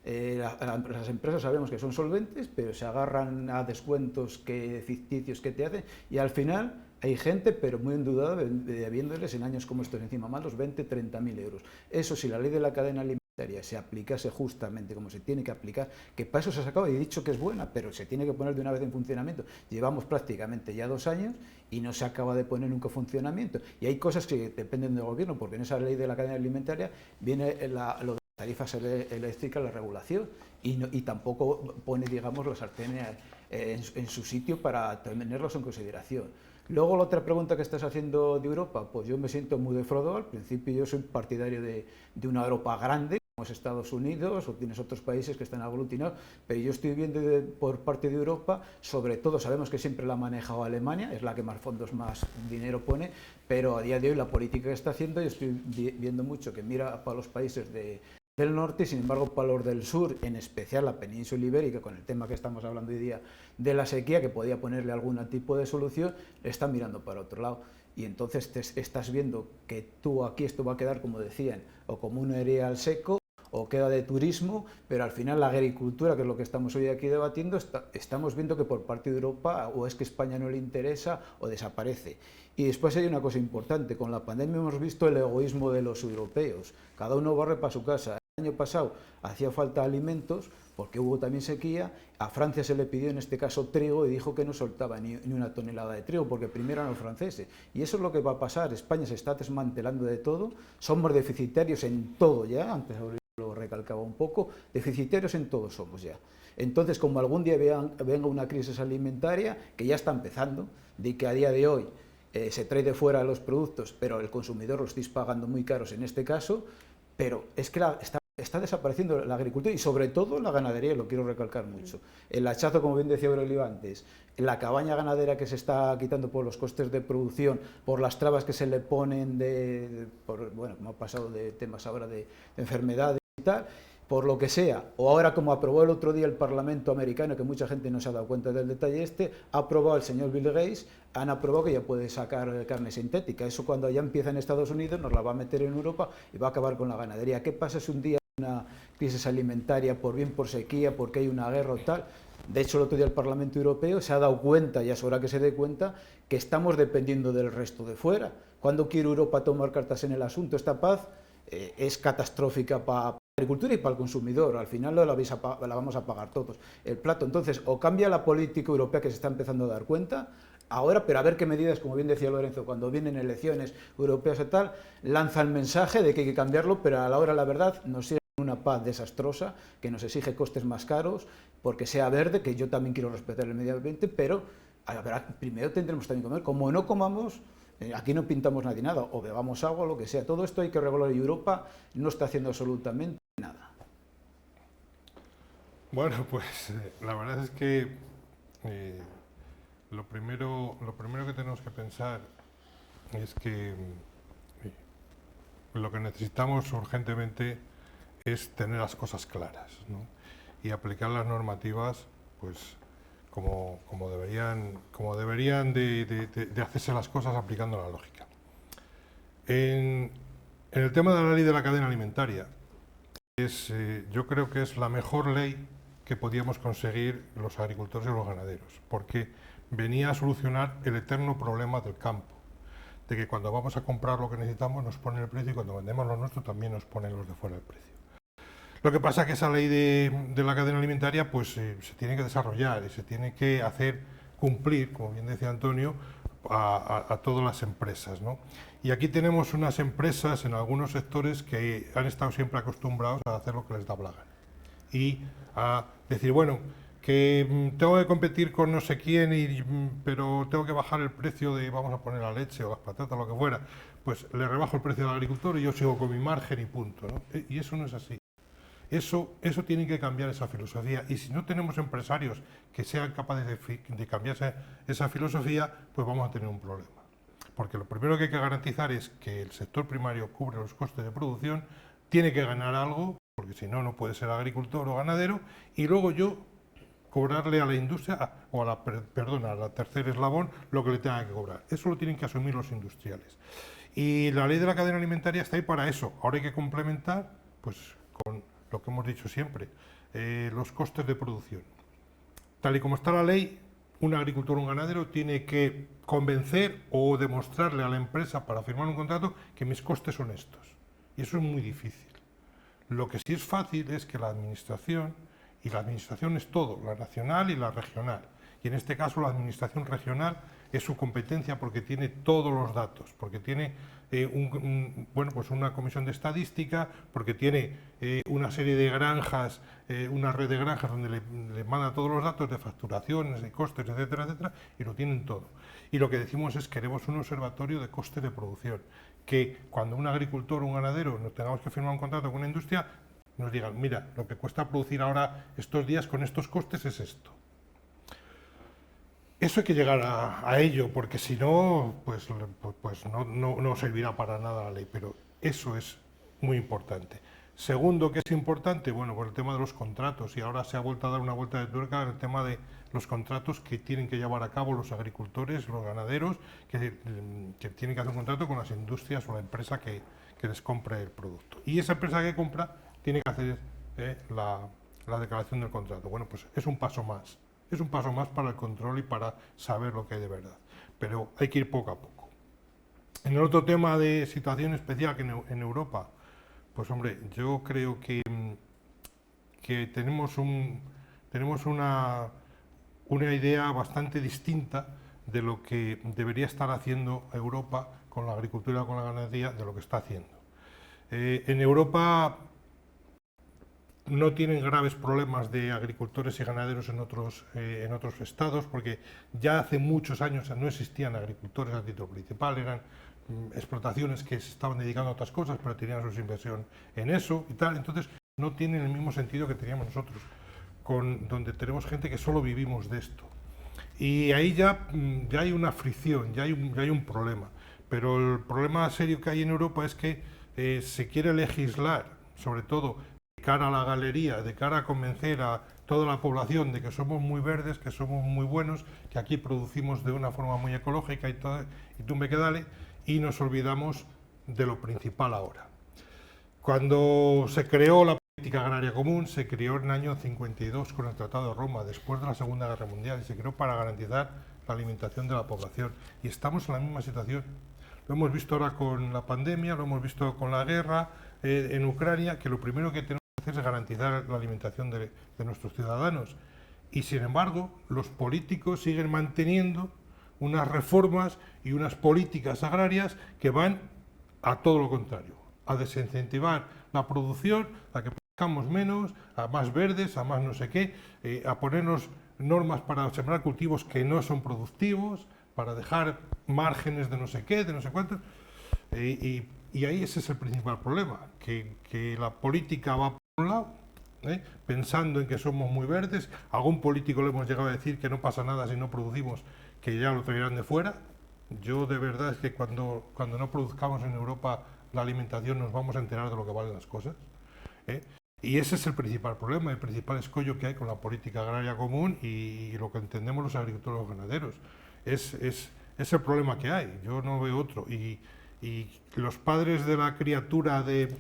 Las empresas sabemos que son solventes, pero se agarran a descuentos ficticios que te hacen, y al final hay gente, pero muy endeudada, debiéndoles en años como estos encima más los 20-30.000 euros. Eso, si la ley de la cadena alimentaria se aplicase justamente como se tiene que aplicar, que para eso se ha sacado y he dicho que es buena, pero se tiene que poner de una vez en funcionamiento. Llevamos prácticamente ya 2 años y no se acaba de poner nunca en funcionamiento. Y hay cosas que dependen del gobierno, porque en esa ley de la cadena alimentaria viene lo de tarifas eléctricas, la regulación, y tampoco pone, digamos, los sartenes en su sitio para tenerlos en consideración. Luego, la otra pregunta que estás haciendo de Europa, pues yo me siento muy defraudado. Al principio yo soy partidario de una Europa grande, como es Estados Unidos, o tienes otros países que están aglutinados, pero yo estoy viendo por parte de Europa, sobre todo sabemos que siempre la ha manejado Alemania, es la que más fondos, más dinero pone, pero a día de hoy la política que está haciendo, yo estoy viendo mucho que mira para los países del norte, sin embargo para los del sur, en especial la península ibérica, con el tema que estamos hablando hoy día de la sequía, que podía ponerle algún tipo de solución, están mirando para otro lado. Y entonces estás viendo que tú aquí esto va a quedar, como decían, o como una herida al seco, o queda de turismo, pero al final la agricultura, que es lo que estamos hoy aquí debatiendo, estamos viendo que por parte de Europa o es que España no le interesa o desaparece. Y después hay una cosa importante, con la pandemia hemos visto el egoísmo de los europeos, cada uno barre para su casa. El año pasado hacía falta alimentos, porque hubo también sequía, a Francia se le pidió en este caso trigo y dijo que no soltaba ni una tonelada de trigo, porque primero eran los franceses. Y eso es lo que va a pasar, España se está desmantelando de todo, somos deficitarios en todo ya, antes lo recalcaba un poco, deficitarios en todo somos ya. Entonces, como algún día venga una crisis alimentaria, que ya está empezando, de que a día de hoy se trae de fuera los productos, pero el consumidor los estáis pagando muy caros en este caso, pero es que está desapareciendo la agricultura y sobre todo la ganadería, lo quiero recalcar mucho. El hachazo, como bien decía Aurelio antes, la cabaña ganadera que se está quitando por los costes de producción, por las trabas que se le ponen, bueno, como ha pasado de temas ahora de enfermedades y tal, por lo que sea, o ahora como aprobó el otro día el Parlamento americano, que mucha gente no se ha dado cuenta del detalle ha aprobado el señor Bill Gates, han aprobado que ya puede sacar carne sintética. Eso cuando ya empieza en Estados Unidos nos la va a meter en Europa y va a acabar con la ganadería. ¿Qué pasa si un día hay una crisis alimentaria por sequía, porque hay una guerra o tal? De hecho, el otro día el Parlamento Europeo se ha dado cuenta, y es hora que se dé cuenta, que estamos dependiendo del resto de fuera. ¿Cuándo quiere Europa tomar cartas en el asunto? Esta paz es catastrófica para la agricultura y para el consumidor. Al final la vamos a pagar todos el plato. Entonces, o cambia la política europea, que se está empezando a dar cuenta ahora, pero a ver qué medidas, como bien decía Lorenzo, cuando vienen elecciones europeas y tal, lanza el mensaje de que hay que cambiarlo, pero a la hora la verdad nos sirve una paz desastrosa que nos exige costes más caros, porque sea verde, que yo también quiero respetar el medio ambiente, pero primero tendremos también que comer. Como no comamos, aquí no pintamos nadie nada, o bebamos agua, lo que sea. Todo esto hay que regular y Europa no está haciendo absolutamente nada. Bueno, pues la verdad es que lo primero que tenemos que pensar es que lo que necesitamos urgentemente es tener las cosas claras, ¿no? Y aplicar las normativas pues como deberían de hacerse las cosas aplicando la lógica. En el tema de la ley de la cadena alimentaria, yo creo que es la mejor ley que podíamos conseguir los agricultores y los ganaderos, porque venía a solucionar el eterno problema del campo, de que cuando vamos a comprar lo que necesitamos nos ponen el precio y cuando vendemos lo nuestro también nos ponen los de fuera el precio. Lo que pasa es que esa ley de la cadena alimentaria pues se tiene que desarrollar y se tiene que hacer cumplir, como bien decía Antonio, a todas las empresas, ¿no? Y aquí tenemos unas empresas en algunos sectores que han estado siempre acostumbrados a hacer lo que les da la gana y a decir, bueno, que tengo que competir con no sé quién, pero tengo que bajar el precio de, vamos a poner la leche o las patatas, lo que fuera, pues le rebajo el precio al agricultor y yo sigo con mi margen y punto, ¿no? Y eso no es así. Eso tiene que cambiar esa filosofía, y si no tenemos empresarios que sean capaces de cambiar esa filosofía, pues vamos a tener un problema. Porque lo primero que hay que garantizar es que el sector primario cubre los costes de producción, tiene que ganar algo, porque si no, no puede ser agricultor o ganadero, y luego yo cobrarle a la industria, o a la tercer eslabón, lo que le tenga que cobrar. Eso lo tienen que asumir los industriales. Y la ley de la cadena alimentaria está ahí para eso. Ahora hay que complementar, pues, con lo que hemos dicho siempre, los costes de producción. Tal y como está la ley, un agricultor o un ganadero tiene que convencer o demostrarle a la empresa para firmar un contrato que mis costes son estos. Y eso es muy difícil. Lo que sí es fácil es que la administración, y la administración es todo, la nacional y la regional, y en este caso la administración regional es su competencia porque tiene todos los datos, porque tiene pues una comisión de estadística, porque tiene una serie de granjas, una red de granjas donde le manda todos los datos de facturaciones, de costes, etcétera, etcétera, y lo tienen todo. Y lo que decimos es que queremos un observatorio de costes de producción, que cuando un agricultor o un ganadero nos tengamos que firmar un contrato con una industria, nos digan, mira, lo que cuesta producir ahora estos días con estos costes es esto. Eso hay que llegar a ello, porque si no, pues no servirá para nada la ley, pero eso es muy importante. Segundo, que es importante, bueno, por el tema de los contratos, y ahora se ha vuelto a dar una vuelta de tuerca en el tema de los contratos que tienen que llevar a cabo los agricultores, los ganaderos, que tienen que hacer un contrato con las industrias o la empresa que les compre el producto. Y esa empresa que compra tiene que hacer la declaración del contrato. Bueno, pues es un paso más. Es un paso más para el control y para saber lo que hay de verdad. Pero hay que ir poco a poco. En el otro tema de situación especial que en Europa, pues hombre, yo creo que tenemos una idea bastante distinta de lo que debería estar haciendo Europa con la agricultura, con la ganadería, de lo que está haciendo. En Europa no tienen graves problemas de agricultores y ganaderos en otros estados, porque ya hace muchos años no existían agricultores a título principal, eran explotaciones que se estaban dedicando a otras cosas, pero tenían su inversión en eso y tal, entonces no tienen el mismo sentido que teníamos nosotros, donde tenemos gente que solo vivimos de esto. Y ahí ya hay una fricción, ya hay un problema, pero el problema serio que hay en Europa es que se quiere legislar, sobre todo de cara a la galería, de cara a convencer a toda la población de que somos muy verdes, que somos muy buenos, que aquí producimos de una forma muy ecológica y tumbe que dale, y nos olvidamos de lo principal ahora. Cuando se creó la política agraria común, se creó en el año 52 con el Tratado de Roma, después de la Segunda Guerra Mundial, y se creó para garantizar la alimentación de la población. Y estamos en la misma situación. Lo hemos visto ahora con la pandemia, lo hemos visto con la guerra en Ucrania, que lo primero que tenemos que hacer es garantizar la alimentación de nuestros ciudadanos. Y sin embargo, los políticos siguen manteniendo unas reformas y unas políticas agrarias que van a todo lo contrario, a desincentivar la producción, a que produzcamos menos, a más verdes, a más no sé qué, a ponernos normas para sembrar cultivos que no son productivos, para dejar márgenes de no sé qué, de no sé cuántos, y ahí ese es el principal problema, que la política va por un lado, pensando en que somos muy verdes. A algún político le hemos llegado a decir que no pasa nada si no producimos, que ya lo traerán de fuera. Yo de verdad es que cuando no produzcamos en Europa la alimentación nos vamos a enterar de lo que valen las cosas. Y ese es el principal problema, el principal escollo que hay con la política agraria común y lo que entendemos los agricultores y los ganaderos. Es el problema que hay, yo no veo otro. Y los padres de la criatura de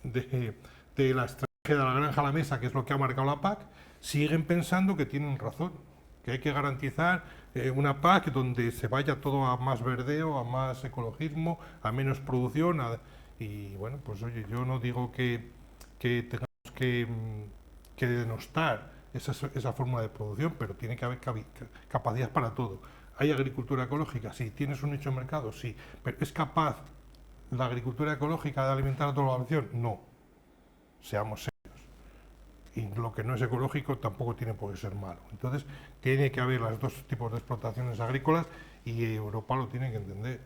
la estrategia de la granja a la mesa, que es lo que ha marcado la PAC, siguen pensando que tienen razón, que hay que garantizar una PAC donde se vaya todo a más verdeo, a más ecologismo, a menos producción. Y bueno, pues oye, yo no digo que tengamos que denostar esa forma de producción, pero tiene que haber capacidad para todo. ¿Hay agricultura ecológica? Sí. ¿Tienes un nicho de mercado? Sí. ¿Pero es capaz la agricultura ecológica de alimentar a toda la población? No. Seamos serios. Y lo que no es ecológico tampoco tiene por qué ser malo. Entonces, tiene que haber los dos tipos de explotaciones agrícolas y Europa lo tiene que entender.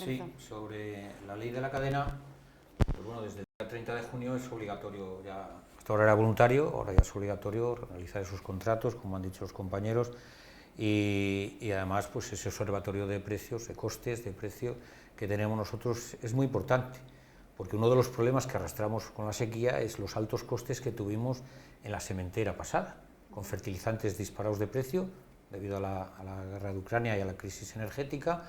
Sí, sobre la ley de la cadena, pues bueno, desde el día 30 de junio es obligatorio ya. Hasta ahora era voluntario, ahora ya es obligatorio realizar esos contratos, como han dicho los compañeros, y además pues ese observatorio de precios, de costes, de precio que tenemos nosotros es muy importante, porque uno de los problemas que arrastramos con la sequía es los altos costes que tuvimos en la sementera pasada, con fertilizantes disparados de precio debido a la guerra de Ucrania y a la crisis energética,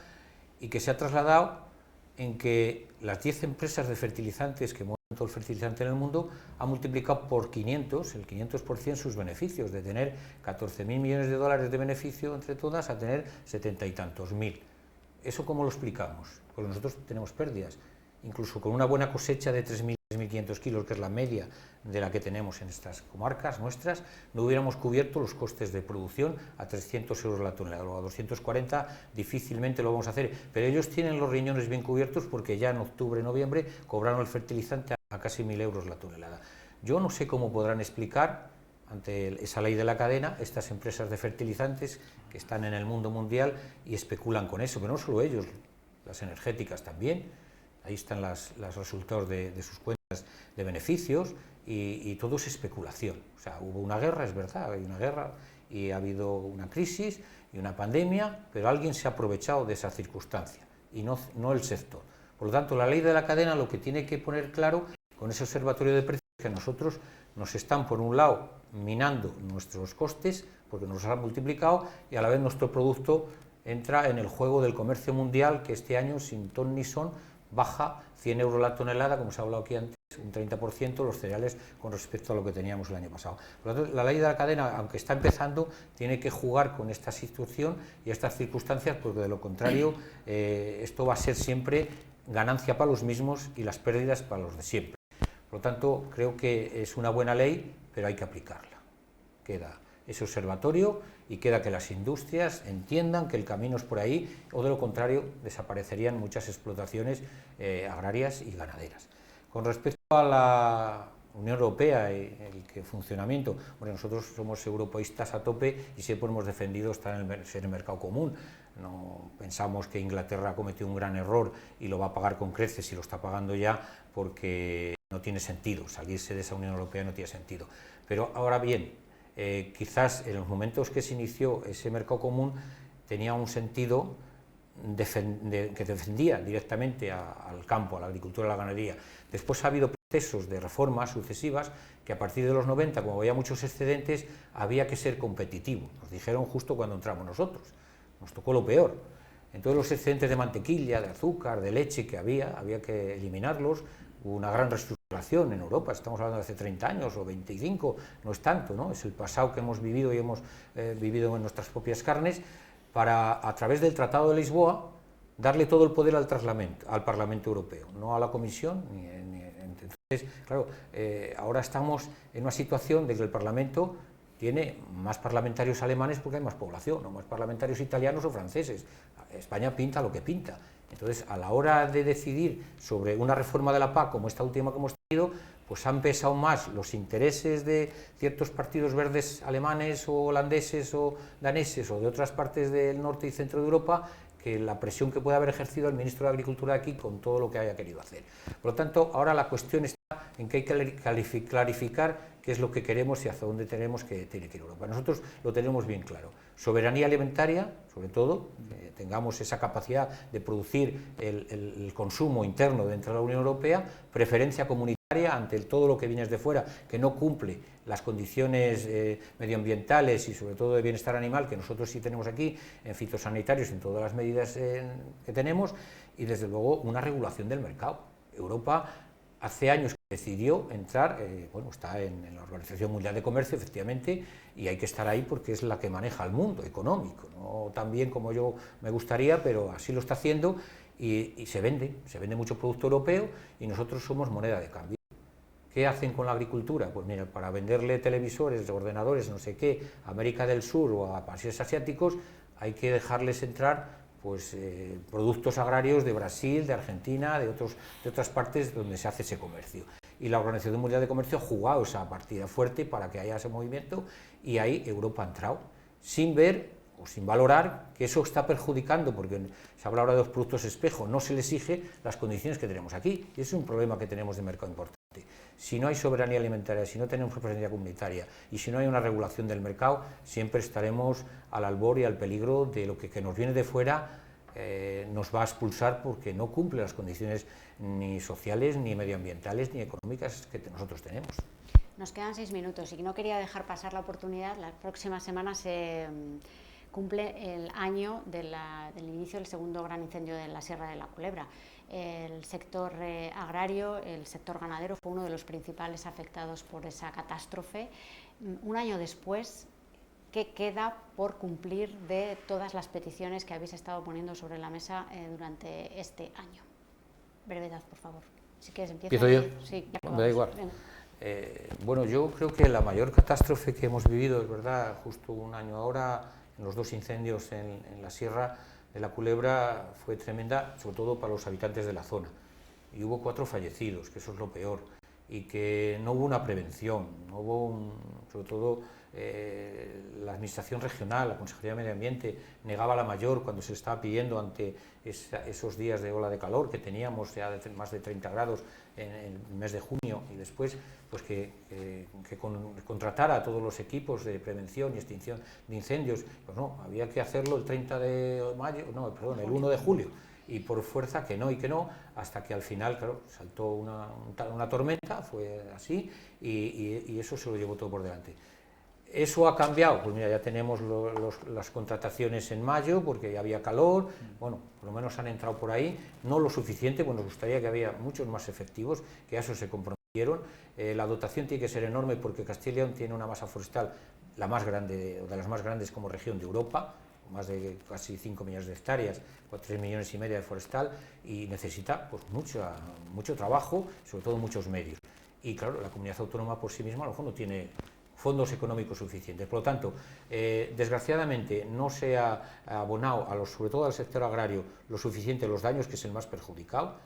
y que se ha trasladado en que las 10 empresas de fertilizantes que mueven todo el fertilizante en el mundo han multiplicado por 500, el 500% sus beneficios, de tener 14.000 millones de dólares de beneficio entre todas a tener 70 y tantos mil. ¿Eso cómo lo explicamos? Pues nosotros tenemos pérdidas, incluso con una buena cosecha de 3.000, 3.500 kilos, que es la media de la que tenemos en estas comarcas nuestras, no hubiéramos cubierto los costes de producción a 300 euros la tonelada, o a 240 difícilmente lo vamos a hacer, pero ellos tienen los riñones bien cubiertos porque ya en octubre, noviembre cobraron el fertilizante a casi 1.000 euros la tonelada. Yo no sé cómo podrán explicar ante esa ley de la cadena estas empresas de fertilizantes que están en el mundo mundial y especulan con eso, pero no solo ellos, las energéticas también. Ahí están los resultados de sus cuentas de beneficios y todo es especulación. O sea, hubo una guerra, es verdad, hay una guerra y ha habido una crisis y una pandemia, pero alguien se ha aprovechado de esa circunstancia y no el sector. Por lo tanto, la ley de la cadena lo que tiene que poner claro con ese observatorio de precios es que nosotros nos están, por un lado, minando nuestros costes porque nos han multiplicado y a la vez nuestro producto entra en el juego del comercio mundial, que este año, sin ton ni son, baja 100 euros la tonelada, como se ha hablado aquí antes, un 30% los cereales con respecto a lo que teníamos el año pasado. Por lo tanto, la ley de la cadena, aunque está empezando, tiene que jugar con esta situación y estas circunstancias, porque de lo contrario esto va a ser siempre ganancia para los mismos y las pérdidas para los de siempre. Por lo tanto, creo que es una buena ley, pero hay que aplicarla. Queda ese observatorio y queda que las industrias entiendan que el camino es por ahí, o de lo contrario desaparecerían muchas explotaciones agrarias y ganaderas. Con respecto a la Unión Europea y el funcionamiento, bueno, nosotros somos europeístas a tope y siempre hemos defendido estar en el mercado común. No pensamos que Inglaterra ha cometido un gran error y lo va a pagar con creces y lo está pagando ya, porque no tiene sentido, salirse de esa Unión Europea no tiene sentido. Pero ahora bien, quizás en los momentos que se inició ese mercado común tenía un sentido que defendía directamente al campo, a la agricultura, a la ganadería. Después ha habido procesos de reformas sucesivas que a partir de los 90, como había muchos excedentes, había que ser competitivo. Nos dijeron justo cuando entramos nosotros, nos tocó lo peor. Entonces los excedentes de mantequilla, de azúcar, de leche que había que eliminarlos. Hubo una gran reestructuración en Europa, estamos hablando de hace 30 años o 25, no es tanto, ¿no? Es el pasado que hemos vivido y hemos vivido en nuestras propias carnes, para, a través del Tratado de Lisboa, darle todo el poder al Parlamento Europeo, no a la Comisión. Entonces, claro, ahora estamos en una situación de que el Parlamento tiene más parlamentarios alemanes porque hay más población, o más parlamentarios italianos o franceses. España pinta lo que pinta. Entonces, a la hora de decidir sobre una reforma de la PAC, como esta última que hemos tenido, pues han pesado más los intereses de ciertos partidos verdes alemanes o holandeses o daneses o de otras partes del norte y centro de Europa, que la presión que puede haber ejercido el ministro de Agricultura aquí con todo lo que haya querido hacer. Por lo tanto, ahora la cuestión está en que hay que clarificar qué es lo que queremos y hacia dónde tiene que ir Europa. Nosotros lo tenemos bien claro. Soberanía alimentaria, sobre todo, tengamos esa capacidad de producir el consumo interno dentro de la Unión Europea, preferencia comunitaria ante todo lo que viene de fuera, que no cumple las condiciones medioambientales y sobre todo de bienestar animal que nosotros sí tenemos aquí, en fitosanitarios, en todas las medidas que tenemos, y desde luego una regulación del mercado. Europa hace años que decidió entrar, bueno, está en la Organización Mundial de Comercio, efectivamente, y hay que estar ahí porque es la que maneja el mundo económico, no tan bien como yo me gustaría, pero así lo está haciendo, y se vende mucho producto europeo y nosotros somos moneda de cambio. ¿Qué hacen con la agricultura? Pues mira, para venderle televisores, ordenadores, no sé qué, a América del Sur o a países asiáticos, hay que dejarles entrar pues productos agrarios de Brasil, de Argentina, de otras partes donde se hace ese comercio. Y la Organización Mundial de Comercio ha jugado esa partida fuerte para que haya ese movimiento, y ahí Europa ha entrado, sin ver o sin valorar que eso está perjudicando, porque se habla ahora de los productos espejo, no se les exige las condiciones que tenemos aquí, y ese es un problema que tenemos de mercado importante. Si no hay soberanía alimentaria, si no tenemos presencia comunitaria y si no hay una regulación del mercado, siempre estaremos al albor y al peligro de lo que nos viene de fuera nos va a expulsar, porque no cumple las condiciones ni sociales, ni medioambientales, ni económicas que nosotros tenemos. Nos quedan 6 minutos y no quería dejar pasar la oportunidad. La próxima semana se cumple el año del inicio del segundo gran incendio de la Sierra de la Culebra. El sector agrario, el sector ganadero fue uno de los principales afectados por esa catástrofe. Un año después, ¿qué queda por cumplir de todas las peticiones que habéis estado poniendo sobre la mesa durante este año? Brevedad, por favor. Si quieres, ¿Empiezo yo? Sí, me da igual. Bueno, yo creo que la mayor catástrofe que hemos vivido, es verdad, justo un año ahora, en los 2 incendios en la Sierra de la Culebra, fue tremenda, sobre todo para los habitantes de la zona. Y hubo 4 fallecidos, que eso es lo peor, y que no hubo una prevención, no hubo sobre todo la Administración Regional, la Consejería de Medio Ambiente, negaba la mayor cuando se estaba pidiendo ante esos días de ola de calor que teníamos ya de más de 30 grados en el mes de junio, y después pues que contratara a todos los equipos de prevención y extinción de incendios. Pues no, había que hacerlo el 30 de mayo, no, perdón, el 1 de julio, y por fuerza que no, hasta que al final, claro, saltó una tormenta, fue así, y eso se lo llevó todo por delante. ¿Eso ha cambiado? Pues mira, ya tenemos las contrataciones en mayo, porque ya había calor, bueno, por lo menos han entrado por ahí, no lo suficiente, pues nos gustaría que había muchos más efectivos, que a eso se comprometieron. La dotación tiene que ser enorme porque Castilla y León tiene una masa forestal la más grande, o de las más grandes como región de Europa, más de casi 5 millones de hectáreas, 3,5 millones de forestal, y necesita pues mucho trabajo, sobre todo muchos medios. Y claro, la comunidad autónoma por sí misma a lo mejor no tiene fondos económicos suficientes. Por lo tanto, desgraciadamente no se ha abonado, sobre todo al sector agrario, lo suficiente los daños, que es el más perjudicado,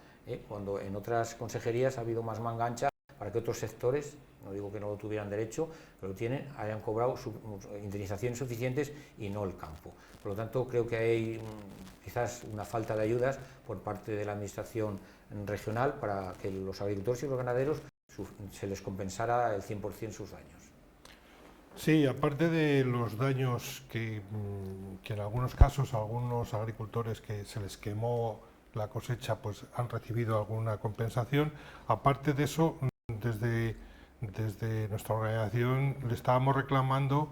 cuando en otras consejerías ha habido más mangancha para que otros sectores, no digo que no lo tuvieran derecho, pero lo tienen, hayan cobrado indemnizaciones suficientes y no el campo. Por lo tanto, creo que hay quizás una falta de ayudas por parte de la administración regional para que los agricultores y los ganaderos se les compensara el 100% sus daños. Sí, aparte de los daños que en algunos casos algunos agricultores que se les quemó la cosecha pues han recibido alguna compensación, aparte de eso, desde nuestra organización le estábamos reclamando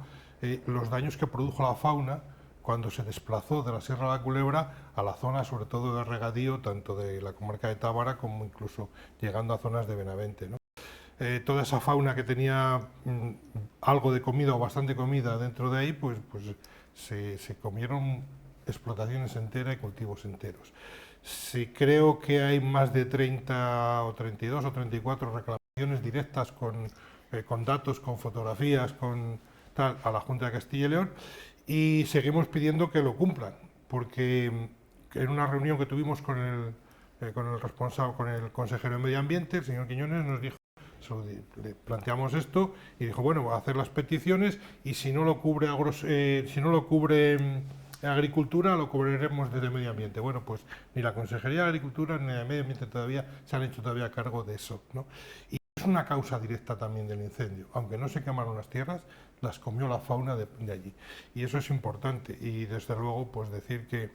los daños que produjo la fauna cuando se desplazó de la Sierra de la Culebra a la zona, sobre todo de regadío, tanto de la comarca de Tábara como incluso llegando a zonas de Benavente, ¿no? Toda esa fauna que tenía algo de comida o bastante comida dentro de ahí, pues se comieron explotaciones enteras y cultivos enteros. Sí, creo que hay más de 30 o 32 o 34 reclamaciones directas con datos, con fotografías, con tal, a la Junta de Castilla y León, y seguimos pidiendo que lo cumplan, porque en una reunión que tuvimos con el responsable, con el consejero de Medio Ambiente, el señor Quiñones, nos dijo, le planteamos esto y dijo, bueno, voy a hacer las peticiones y si no lo cubre Agricultura, lo cubriremos desde Medio Ambiente. Bueno, pues ni la Consejería de Agricultura ni la de Medio Ambiente todavía se han hecho todavía cargo de eso, ¿no? Y es una causa directa también del incendio. Aunque no se quemaron las tierras, las comió la fauna de allí. Y eso es importante. Y desde luego, pues decir que,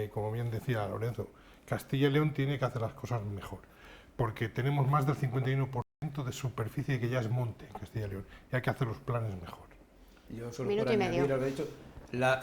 como bien decía Lorenzo, Castilla y León tiene que hacer las cosas mejor. Porque tenemos más del 51% de superficie que ya es monte en Castilla y León. Y hay que hacer los planes mejor. Yo solo por añadir, lo he dicho.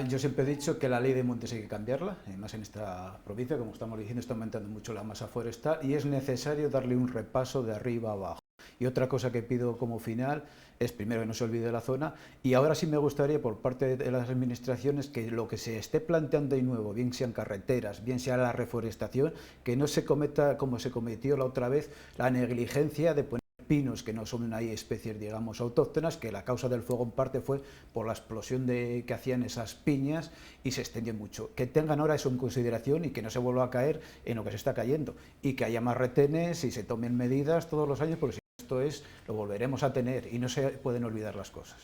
Yo siempre he dicho que la ley de montes hay que cambiarla, además en esta provincia, como estamos diciendo, está aumentando mucho la masa forestal y es necesario darle un repaso de arriba a abajo. Y otra cosa que pido como final es, primero, que no se olvide la zona, y ahora sí me gustaría por parte de las administraciones que lo que se esté planteando de nuevo, bien sean carreteras, bien sea la reforestación, que no se cometa como se cometió la otra vez, la negligencia de poner pinos que no son ahí especies, digamos, autóctonas, que la causa del fuego en parte fue por la explosión que hacían esas piñas y se extendió mucho. Que tengan ahora eso en consideración y que no se vuelva a caer en lo que se está cayendo y que haya más retenes y se tomen medidas todos los años, porque si esto lo volveremos a tener y no se pueden olvidar las cosas.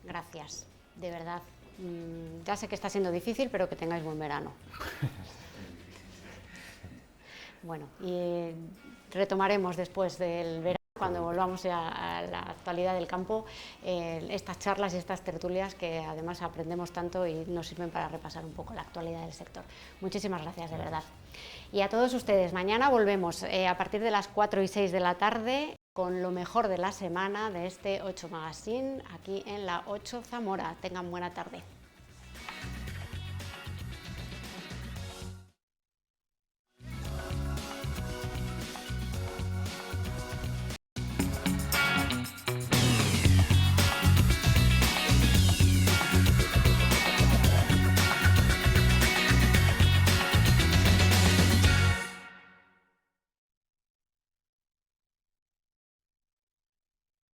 Gracias, de verdad. Ya sé que está siendo difícil, pero que tengáis buen verano. Bueno, y retomaremos después del verano, cuando volvamos a la actualidad del campo, estas charlas y estas tertulias que además aprendemos tanto y nos sirven para repasar un poco la actualidad del sector. Muchísimas gracias, de verdad. Y a todos ustedes, mañana volvemos a partir de las 4 y 6 de la tarde con lo mejor de la semana de este 8 Magazine, aquí en la 8 Zamora. Tengan buena tarde.